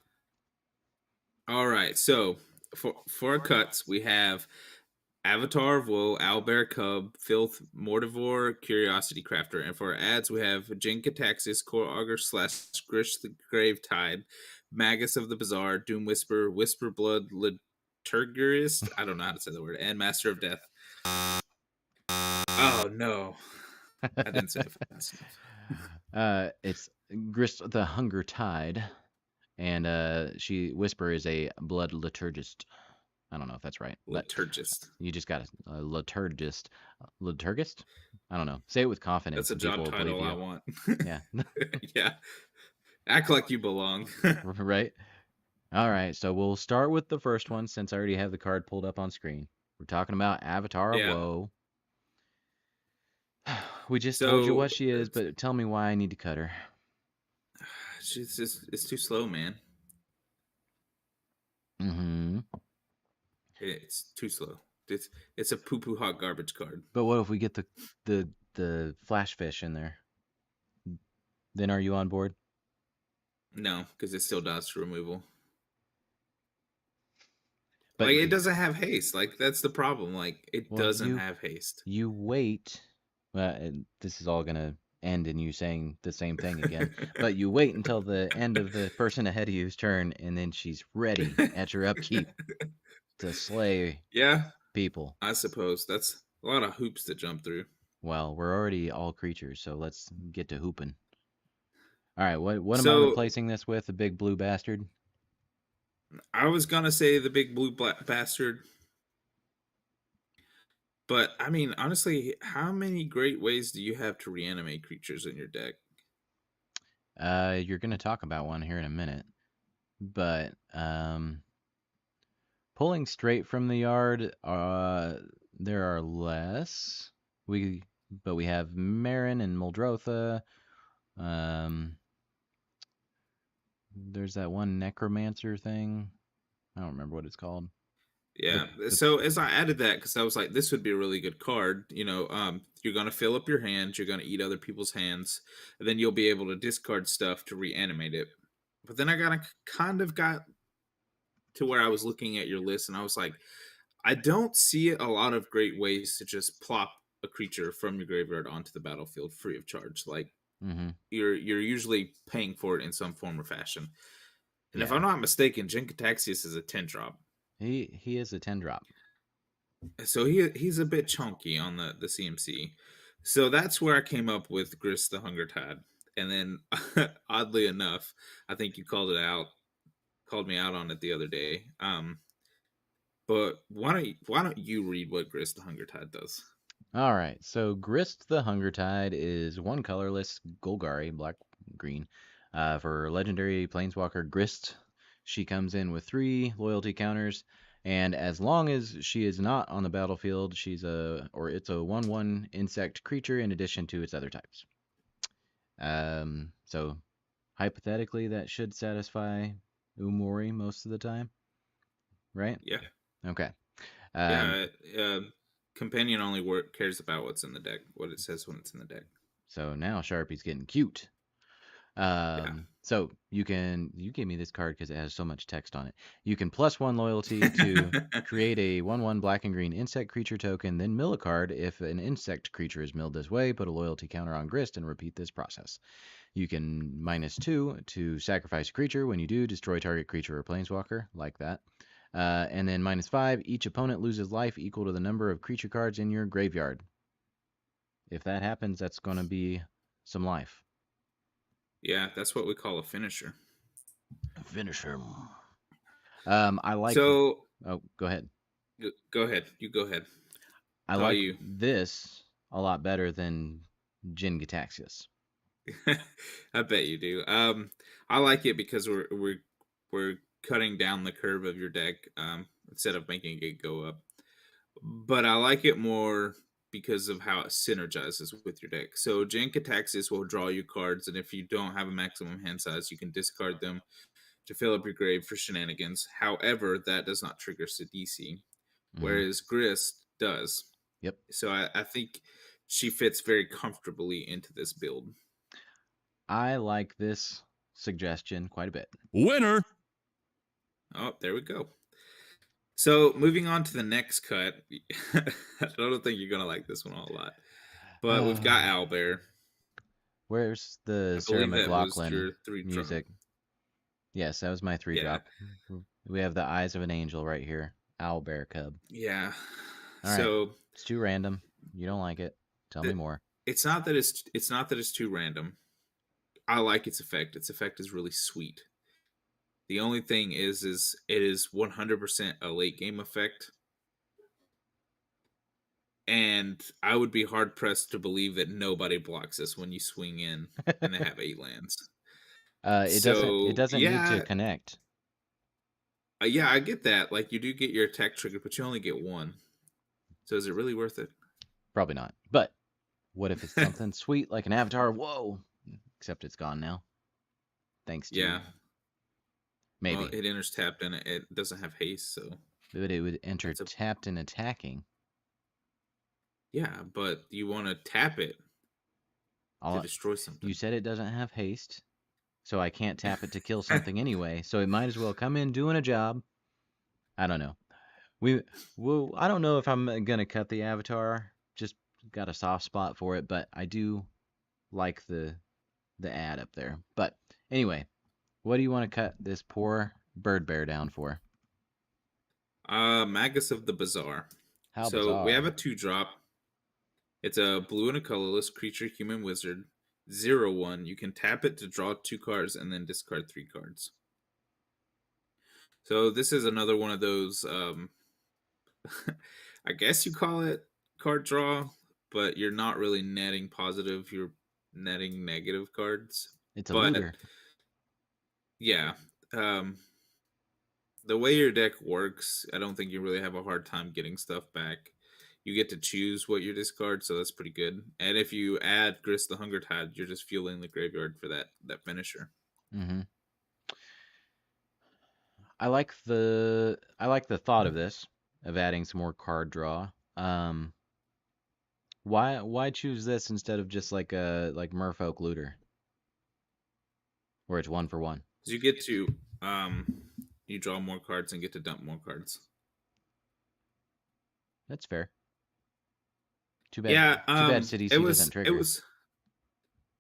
all right. So for our cuts, we have Avatar of Woe, Owlbear Cub, Filth, Mortivore, Curiosity Crafter. And for our ads, we have Jinkataxis, Core Augur slash Grish the Gravetide, Magus of the Bazaar, Doom Whisper, Whisper Blood, Liturgist, I don't know how to say the word, and Master of Death. Oh, no. I didn't say it fast enough. It's Grist the Hunger Tide, and Whisper is a blood liturgist. I don't know if that's right, but Liturgist. you just got a liturgist. Liturgist? I don't know. Say it with confidence That's a and people job will believe title I you. want. Yeah. Yeah. Act like you belong. Right? All right, so we'll start with the first one since I already have the card pulled up on screen. We're talking about Avatar of Yeah. Woe. We just told you So what she is, but tell me why I need to cut her. it's too slow, man. Mm-hmm. It's too slow. It's a poo poo hot garbage card. But what if we get the flash fish in there? Then are you on board? No, because it still does removal. But Like it doesn't have haste. Like that's the problem. Like it well, doesn't have haste. you wait. Well, and this is all gonna end in you saying the same thing again. But you wait until the end of the person ahead of you's turn, and then she's ready at your upkeep to slay Yeah, people. I suppose that's a lot of hoops to jump through. Well, we're already all creatures, so let's get to hooping. All right, what am I So replacing this with? A big blue bastard? I was gonna say the big blue black bastard, but I mean, honestly, how many great ways do you have to reanimate creatures in your deck? You're gonna talk about one here in a minute, but pulling straight from the yard, there are less. We but we have Marin and Muldrotha. Um, there's that one necromancer thing. I don't remember what it's called. The Yeah. the So as I added that, because I was like, this would be a really good card. You're gonna fill up your hands. You're gonna eat other people's hands, and then you'll be able to discard stuff to reanimate it. But then I got to where I was looking at your list, and I was like, I don't see a lot of great ways to just plop a creature from your graveyard onto the battlefield free of charge. Like mm-hmm. you're usually paying for it in some form or fashion. And if Yeah, I'm not mistaken, Jinkataxius is a 10 drop. he is a 10 drop. So he's a bit chunky on the CMC. So that's where I came up with Grist the Hunger Tide. And then oddly enough, I think you called me out on it the other day. But why don't you read what Grist the Hunger Tide does? All right, so Grist the Hunger Tide is one colorless Golgari, black green, for legendary Planeswalker Grist. She comes in with 3 loyalty counters, and as long as she is not on the battlefield, it's a 1/1 insect creature in addition to its other types. So hypothetically, that should satisfy Umori most of the time, right? Yeah, Okay. Um, yeah. Companion only cares about what's in the deck, what it says when it's in the deck. so now Sharpie's getting cute. Yeah. So you gave me this card because it has so much text on it. You can +1 loyalty to create a 1/1 black and green insect creature token, then mill a card. If an insect creature is milled this way, put a loyalty counter on Grist and repeat this process. You can -2 to sacrifice a creature. When you do, destroy target creature or planeswalker, like that. And then -5, each opponent loses life equal to the number of creature cards in your graveyard. If that happens, that's going to be some life. Yeah, that's what we call a finisher. Finish him. I like. So Oh, go ahead. go ahead. You go ahead. I All like you. this a lot better than Jin Gitaxias. I bet you do. I like it because we're cutting down the curve of your deck instead of making it go up. But I like it more because of how it synergizes with your deck. So Jankataxis will draw you cards, and if you don't have a maximum hand size, you can discard them to fill up your grave for shenanigans. However, that does not trigger Sidisi, Mm-hmm. whereas Grist does. Yep. So I think she fits very comfortably into this build. I like this suggestion quite a bit. Winner! Oh, there we go. So moving on to the next cut. I don't think you're gonna like this one a lot. But we've got Owlbear. Where's the I Sarah believe that was McLaughlin your 3 music? Yes, that was my 3 Yeah. drop. We have the eyes of an angel right here. Owlbear cub. Yeah. All right. So It's too random. You don't like it. Tell me more. it's not that it's too random. I like its effect. Its effect is really sweet. The only thing is it is 100% a late game effect. And I would be hard pressed to believe that nobody blocks this when you swing in and they have 8 lands. It doesn't need to yeah, connect. yeah, I get that. Like you do get your attack trigger, but you only get 1. So is it really worth it? Probably not. But what if it's something sweet like an avatar? Whoa! Except it's gone now. Thanks to Yeah. maybe. Well, it enters tapped and it doesn't have haste, so. But it would enter tapped and attacking. Yeah, but you want to tap it to destroy something. You said it doesn't have haste, so I can't tap it to kill something anyway. So it might as well come in doing a job. I don't know. I don't know if I'm gonna cut the avatar. Just got a soft spot for it, but I do like the ad up there. But anyway, what do you want to cut this poor bird bear down for? Magus of the Bazaar. How So we have a bizarre. 2-drop. It's a blue and a colorless creature, human wizard. 0/1. You can tap it to draw 2 cards and then discard 3 cards. So this is another one of those. I guess you call it card draw, but you're not really netting positive. You're netting negative cards. It's a But looter. yeah, um, the way your deck works, I don't think you really have a hard time getting stuff back. You get to choose what you discard, so that's pretty good. And if you add Grist the Hunger Tide, you're just fueling the graveyard for that finisher. Mm-hmm. I like the thought of this, of adding some more card draw. Um, why choose this instead of just like a like Merfolk Looter, where it's 1 for 1? So you get to you draw more cards and get to dump more cards. That's fair. Too bad. Yeah, Too bad it CDC doesn't was it trigger. was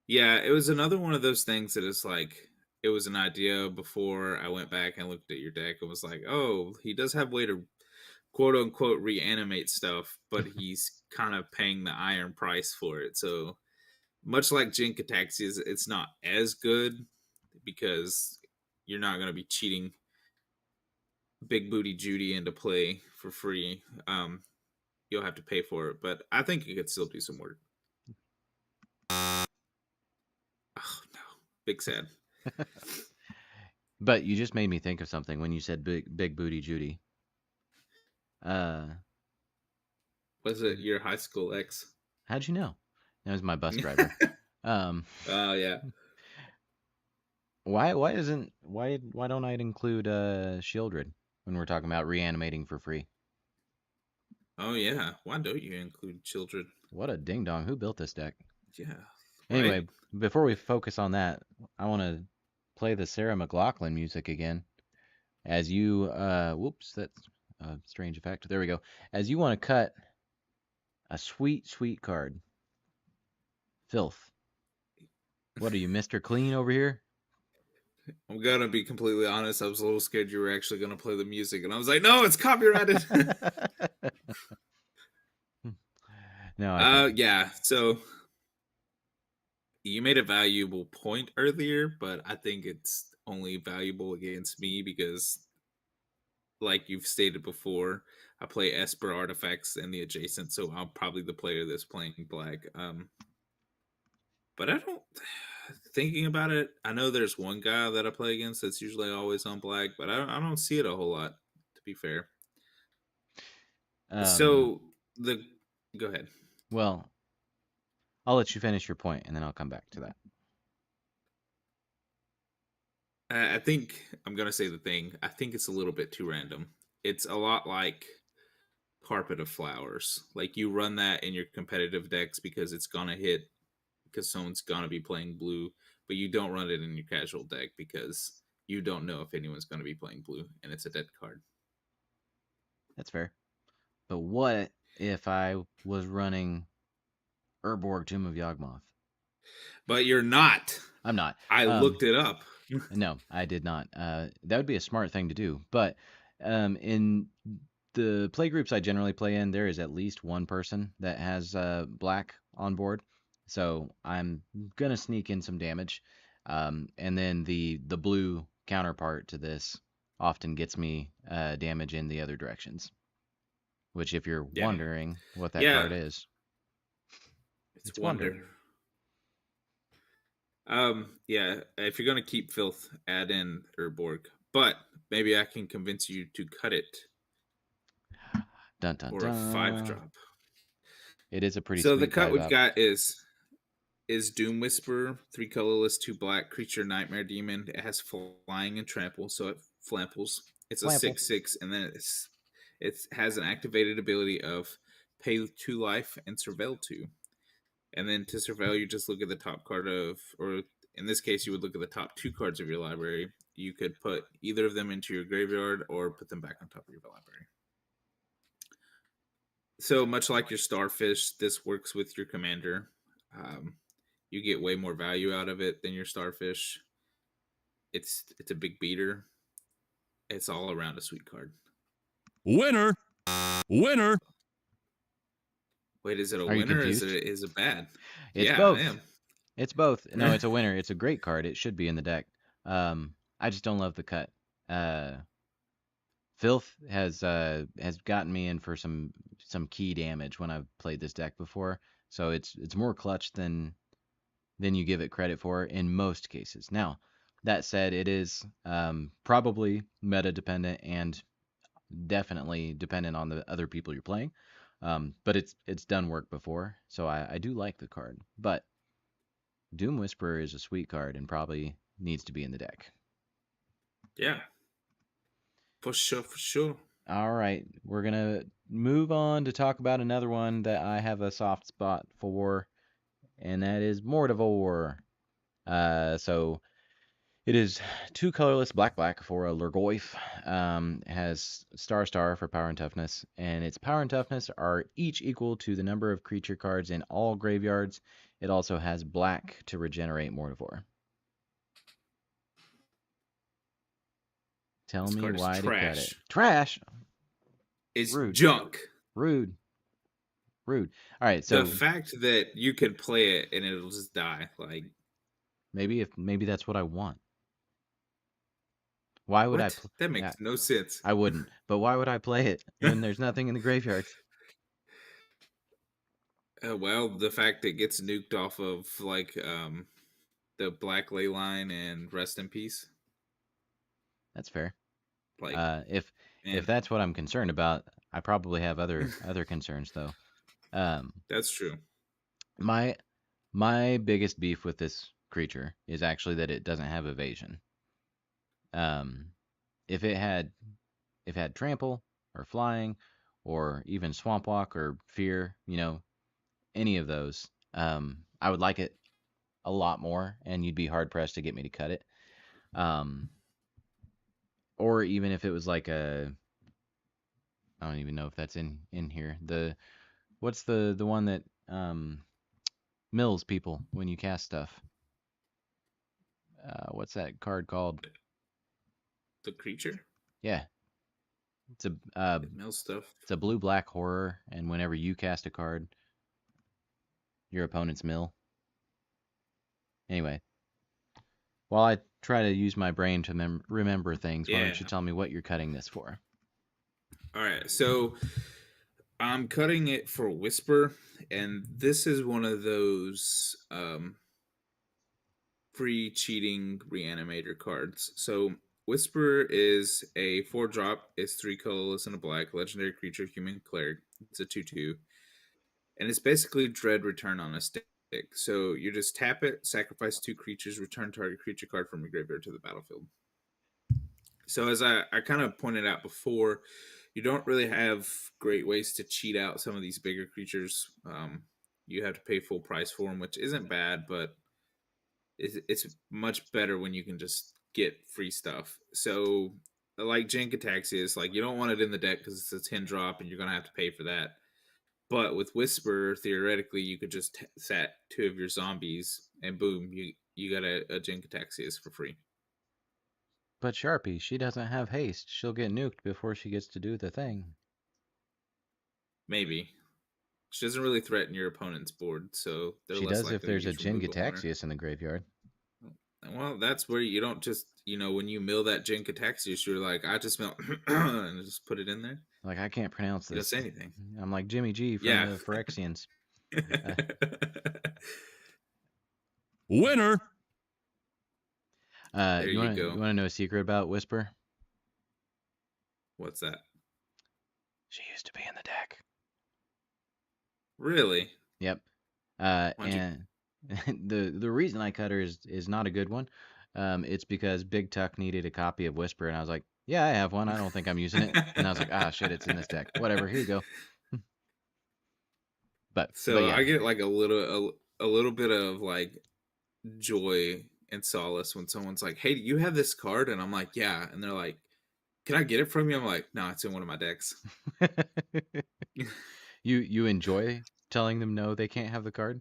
yeah, it was another one of those things that is like it was an idea before I went back and looked at your deck and was like, oh, he does have way to quote unquote reanimate stuff, but he's kind of paying the iron price for it. So much like Jink Attacks is, it's not as good because you're not going to be cheating Big Booty Judy into play for free. You'll have to pay for it, but I think it could still do some work. Oh no, big sad. But you just made me think of something when you said big booty Judy. Uh, Was it your high school ex? how'd you know? That was my bus driver. Um, Oh yeah. why don't I include Shieldred when we're talking about reanimating for free? Oh yeah. Why don't you include children? What a ding dong! Who built this deck? Yeah. Right. Anyway, before we focus on that, I want to play the Sarah McLachlan music again. As you, whoops, that's a strange effect. There we go. As you want to cut a sweet, sweet card. Filth. What are you, Mr. Clean over here? I'm gonna be completely honest. I was a little scared you were actually gonna play the music, and I was like, "No, it's copyrighted." No, I can't. Yeah. So you made a valuable point earlier, but I think it's only valuable against me because, like you've stated before, I play Esper artifacts and the adjacent, so I'm probably the player that's playing black. But I don't. Thinking about it, I know there's one guy that I play against that's usually always on black, but I don't see it a whole lot. To be fair, Um, so the go ahead. well, I'll let you finish your point and then I'll come back to that. I think I'm gonna say the thing. I think it's a little bit too random. It's a lot like Carpet of Flowers. Like you run that in your competitive decks because it's gonna hit because someone's gonna be playing blue, but you don't run it in your casual deck because you don't know if anyone's gonna be playing blue and it's a dead card. That's fair. But what if I was running Urborg Tomb of Yawgmoth? But you're not. I'm not. I looked it up. No, I did not. That would be a smart thing to do. But in the play groups I generally play in, there is at least one person that has black on board. So I'm gonna sneak in some damage. And then the blue counterpart to this often gets me damage in the other directions. Which, if you're Yeah. wondering what that Yeah. card is, It's it's Wonder. Wonder. Yeah, if you're gonna keep filth, add in Urborg. But maybe I can convince you to cut it Dun dun for a 5 dun. drop. It is a pretty So the sweet cut five we've up. got is Doom Whisper, 3 colorless, 2 black creature, nightmare demon. It has flying and trample, so it flamples. It's a Flample. 6/6, and then it has an activated ability of pay 2 life and surveil 2. And then to surveil, you just look at the top card of, or in this case, you would look at the top 2 cards of your library. You could put either of them into your graveyard or put them back on top of your library. So much like your Starfish, this works with your commander. You get way more value out of it than your Starfish. It's a big beater. It's all around a sweet card. Winner! Winner! Wait, is it a Are you winner or confused? is it bad? It's Yeah, I both. am. It's both. No, it's a winner. It's a great card. It should be in the deck. I just don't love the cut. Filth has gotten me in for some key damage when I've played this deck before. So it's more clutch than you give it credit for in most cases. Now, that said, it is probably meta dependent and definitely dependent on the other people you're playing. But it's done work before, so I do like the card. But Doom Whisperer is a sweet card and probably needs to be in the deck. Yeah. For sure, for sure. All right, we're gonna move on to talk about another one that I have a soft spot for, and that is Mortivore. So it is 2 colorless black for a Lurgoyf. Has star for power and toughness, and its power and toughness are each equal to the number of creature cards in all graveyards. It also has black to regenerate Mortivore. Tell This me card is why to cut it. trash. Trash. It's Rude. junk. Rude. All right, The so fact that you can play it and it'll just die, like maybe that's what I want. Why would what? That makes no sense. I wouldn't. But why would I play it when there's nothing in the graveyards? Well, the fact it gets nuked off of like the Black Ley line and Rest in Peace. That's fair. Like If that's what I'm concerned about, I probably have other concerns though. That's true. My biggest beef with this creature is actually that it doesn't have evasion. If it had trample or flying or even swamp walk or fear, any of those, I would like it a lot more, and you'd be hard pressed to get me to cut it. Or even if it was like I don't even know if that's in here. What's the one that mills people when you cast stuff? What's that card called? The creature? Yeah. It's a mill stuff. It's a blue-black horror, and whenever you cast a card, your opponent's mill. Anyway, while I try to use my brain to remember things, why don't you tell me what you're cutting this for? All right, so I'm cutting it for Whisper, and this is one of those free cheating reanimator cards. So Whisper is a 4-drop. It's 3 colorless and a black legendary creature, human cleric. It's a 2/2, and it's basically Dread Return on a stick. So you just tap it, sacrifice 2 creatures, return target creature card from your graveyard to the battlefield. So as I kind of pointed out before, you don't really have great ways to cheat out some of these bigger creatures. You have to pay full price for them, which isn't bad, but it's much better when you can just get free stuff. So like Jink Ataxius, like you don't want it in the deck because it's a 10-drop and you're going to have to pay for that. But with Whisper, theoretically, you could just set 2 of your zombies and boom, you got a Jink Ataxius for free. But Sharpie, she doesn't have haste. She'll get nuked before she gets to do the thing. Maybe. She doesn't really threaten your opponent's board, so they're she less does likely if there's to a use removal on her. Jin-Gitaxias in the graveyard. Well, that's where you don't just, when you mill that Jink Ataxius, you're like, I just mill and just put it in there. Like, I can't pronounce this. You don't say anything. I'm like Jimmy G from the Phyrexians. Winner! There you want to know a secret about Whisper? What's that? She used to be in the deck. Really? Yep. And the reason I cut her is not a good one. It's because Big Tuck needed a copy of Whisper, and I was like, yeah, I have one. I don't think I'm using it. And I was like, shit, it's in this deck. Whatever, here you go. but yeah. I get like a little bit of like joy and solace when someone's like, hey, you have this card? And I'm like, yeah. And they're like, can I get it from you? I'm like, no, it's in one of my decks. You enjoy telling them no, they can't have the card?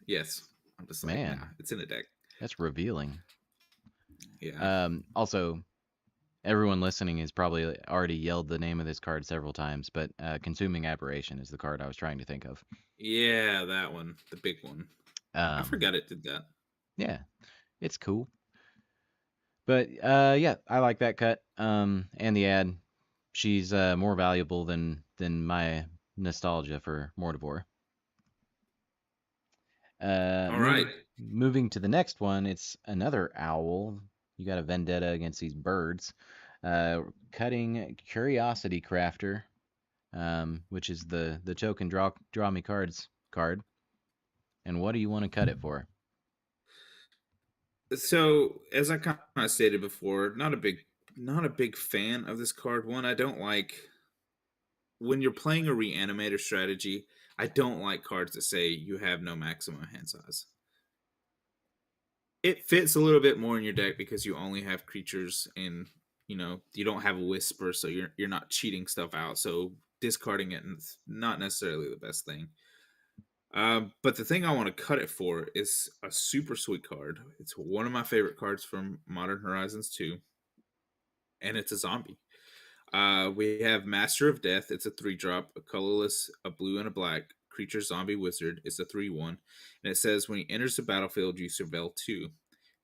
Yes. I'm just like, nah, it's in a deck. That's revealing. Yeah. Also, Everyone listening has probably already yelled the name of this card several times, but Consuming Aberration is the card I was trying to think of. Yeah, that one, the big one. I Um, forgot it did that. yeah, it's cool. But yeah, I like that cut. And the ad. She's more valuable than my nostalgia for Mortivore. All right. Moving to the next one, it's another owl. You got a vendetta against these birds. Cutting Curiosity Crafter, which is the token draw me cards card. And what do you want to cut it for? So, as I kind of stated before, not a big fan of this card. One, I don't like when you're playing a reanimator strategy. I don't like cards that say you have no maximum hand size. It fits a little bit more in your deck because you only have creatures and you don't have a whisper, so you're not cheating stuff out. So discarding it is not necessarily the best thing. But the thing I want to cut it for is a super sweet card. It's one of my favorite cards from Modern Horizons 2, and it's a zombie. We have Master of Death. It's a 3-drop, a colorless, a blue, and a black creature zombie wizard. It's a 3/1, and it says when he enters the battlefield, you surveil 2.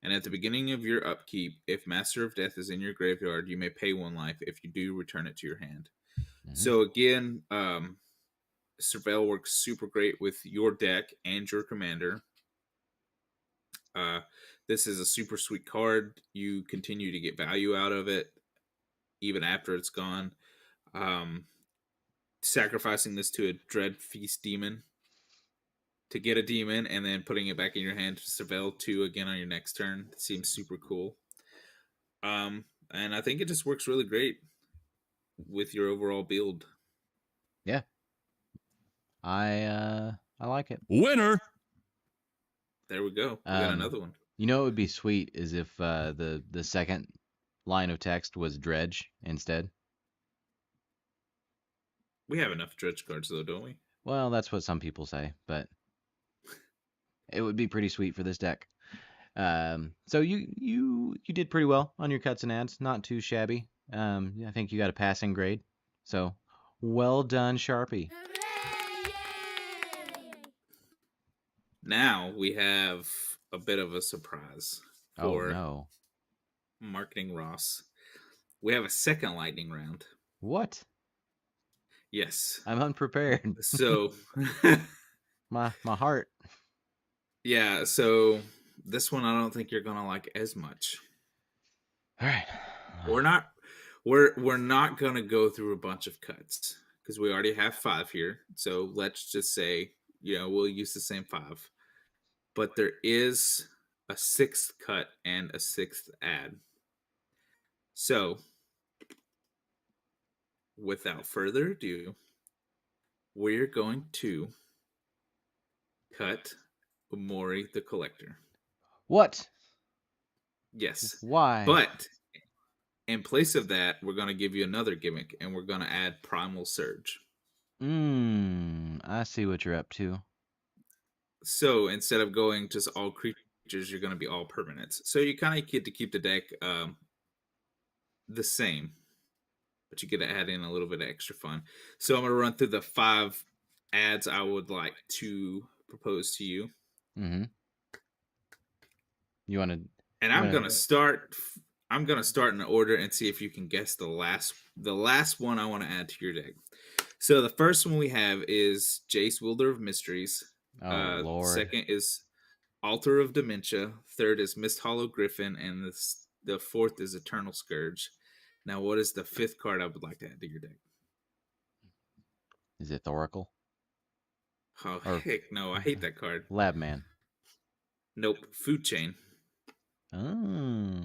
And at the beginning of your upkeep, if Master of Death is in your graveyard, you may pay 1 life. If you do, return it to your hand. Mm-hmm. So again, Surveil works super great with your deck and your commander. This is a super sweet card. You continue to get value out of it even after it's gone. Sacrificing this to a Dread Feast demon to get a demon and then putting it back in your hand to surveil 2 again on your next turn seems super cool. And I think it just works really great with your overall build. Yeah, I like it. Winner. There we go. We got another one. You know, it would be sweet is if the second line of text was dredge instead. We have enough dredge cards though, don't we? Well, that's what some people say, but it would be pretty sweet for this deck. So you did pretty well on your cuts and ads, not too shabby. I think you got a passing grade. So well done, Sharpie. Now we have a bit of a surprise for Marketing Ross. We have a second lightning round. What? Yes. I'm unprepared. So my heart. Yeah, so this one I don't think you're gonna like as much. All right. We're not gonna go through a bunch of cuts because we already have 5 here. So let's just say, we'll use the same 5. But there is a 6th cut and a 6th ad. So without further ado, we're going to cut Mori the Collector. What? Yes. Why? But in place of that, we're going to give you another gimmick, and we're going to add Primal Surge. I see what you're up to. So instead of going just all creatures, you're going to be all permanents. So you kind of get to keep the deck the same, but you get to add in a little bit of extra fun. So I'm going to run through the 5 ads I would like to propose to you. Mm-hmm. You want to? And I'm going to start. I'm going to start in order and see if you can guess the last one I want to add to your deck. So the first one we have is Jace, Wielder of Mysteries. Oh, Lord. Second is Altar of Dementia. Third is Mist Hollow Griffin. And the fourth is Eternal Scourge. Now, what is the 5th card I would like to add to your deck? Is it Thoracle? Oh, heck no. I hate that card. Labman. Nope. Food Chain. Oh.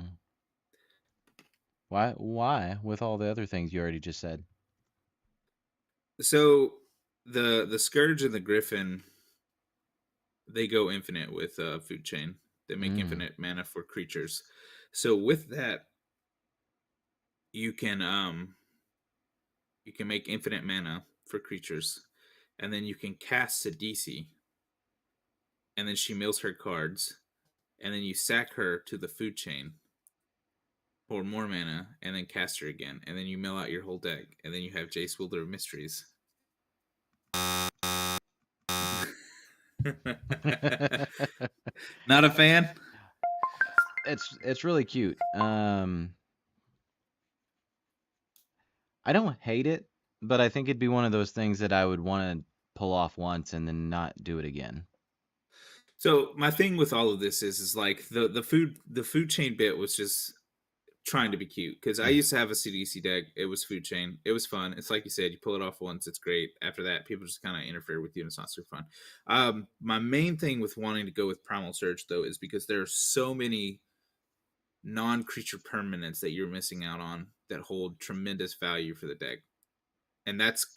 Why? With all the other things you already just said. So the Scourge and the Griffin, they go infinite with Food Chain. They make infinite mana for creatures. So with that, you can make infinite mana for creatures, and then you can cast Sidisi, and then she mills her cards, and then you sack her to the Food Chain. or more mana, and then cast her again, and then you mill out your whole deck, and then you have Jace Wielder of Mysteries. Not a fan? It's really cute. I don't hate it, but I think it'd be one of those things that I would want to pull off once and then not do it again. So my thing with all of this is like the food chain bit was just trying to be cute, because I used to have a CDC deck. It was food chain. It was fun. It's like you said, you pull it off once, it's great. After that, people just kind of interfere with you, and it's not super fun. My main thing with wanting to go with Primal Surge though is because there are so many non-creature permanents that you're missing out on that hold tremendous value for the deck. And that's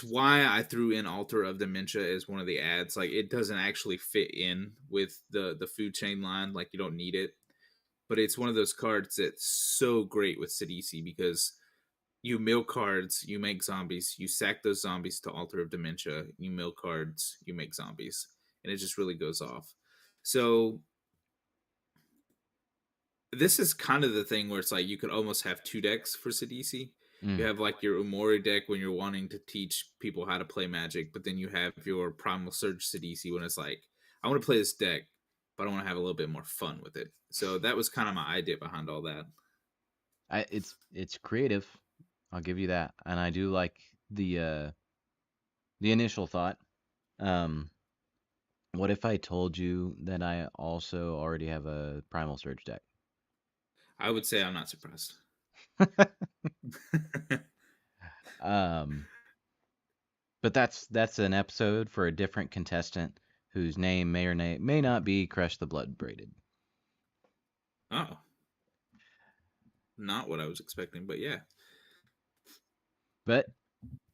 why I threw in Altar of Dementia as one of the ads. Like, it doesn't actually fit in with the food chain line. Like, you don't need it. But it's one of those cards that's so great with Sidisi, because you mill cards, you make zombies, you sack those zombies to Altar of Dementia, you mill cards, you make zombies. And it just really goes off. So this is kind of the thing where it's like you could almost have two decks for Sidisi. You have like your Umori deck when you're wanting to teach people how to play Magic, but then you have your Primal Surge Sidisi when it's like, I want to play this deck, but I want to have a little bit more fun with it. So that was kind of my idea behind all that. It's creative, I'll give you that, and I do like the initial thought. What if I told you that I also already have a Primal Surge deck? I would say I'm not surprised. But that's an episode for a different contestant whose name may or may not be Crush the Blood Braided. Oh. Not what I was expecting, but yeah. But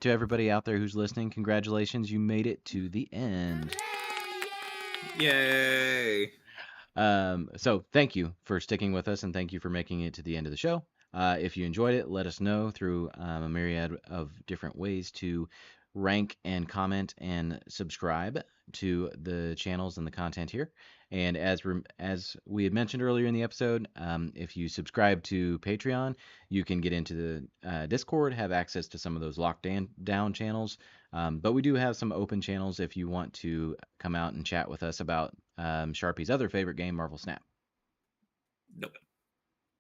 to everybody out there who's listening, congratulations, you made it to the end. Yay! So thank you for sticking with us, and thank you for making it to the end of the show. If you enjoyed it, let us know through a myriad of different ways to rank and comment and subscribe to the channels and the content here. And as we had mentioned earlier in the episode, if you subscribe to Patreon, you can get into the Discord, have access to some of those locked down channels. But we do have some open channels if you want to come out and chat with us about Sharpie's other favorite game, Marvel Snap. Nope.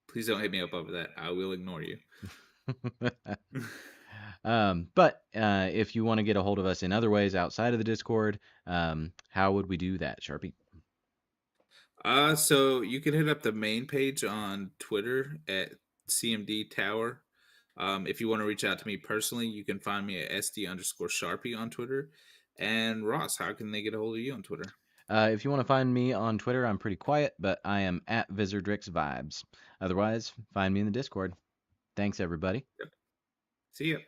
Please don't hit me up over that. I will ignore you. But if you want to get a hold of us in other ways outside of the Discord, how would we do that, Sharpie? So you can hit up the main page on Twitter at CMD Tower. If you want to reach out to me personally, you can find me at SD_Sharpie on Twitter. And Ross, how can they get a hold of you on Twitter? If you want to find me on Twitter, I'm pretty quiet, but I am at VizardRixVibes. Otherwise, find me in the Discord. Thanks, everybody. Yep. See ya.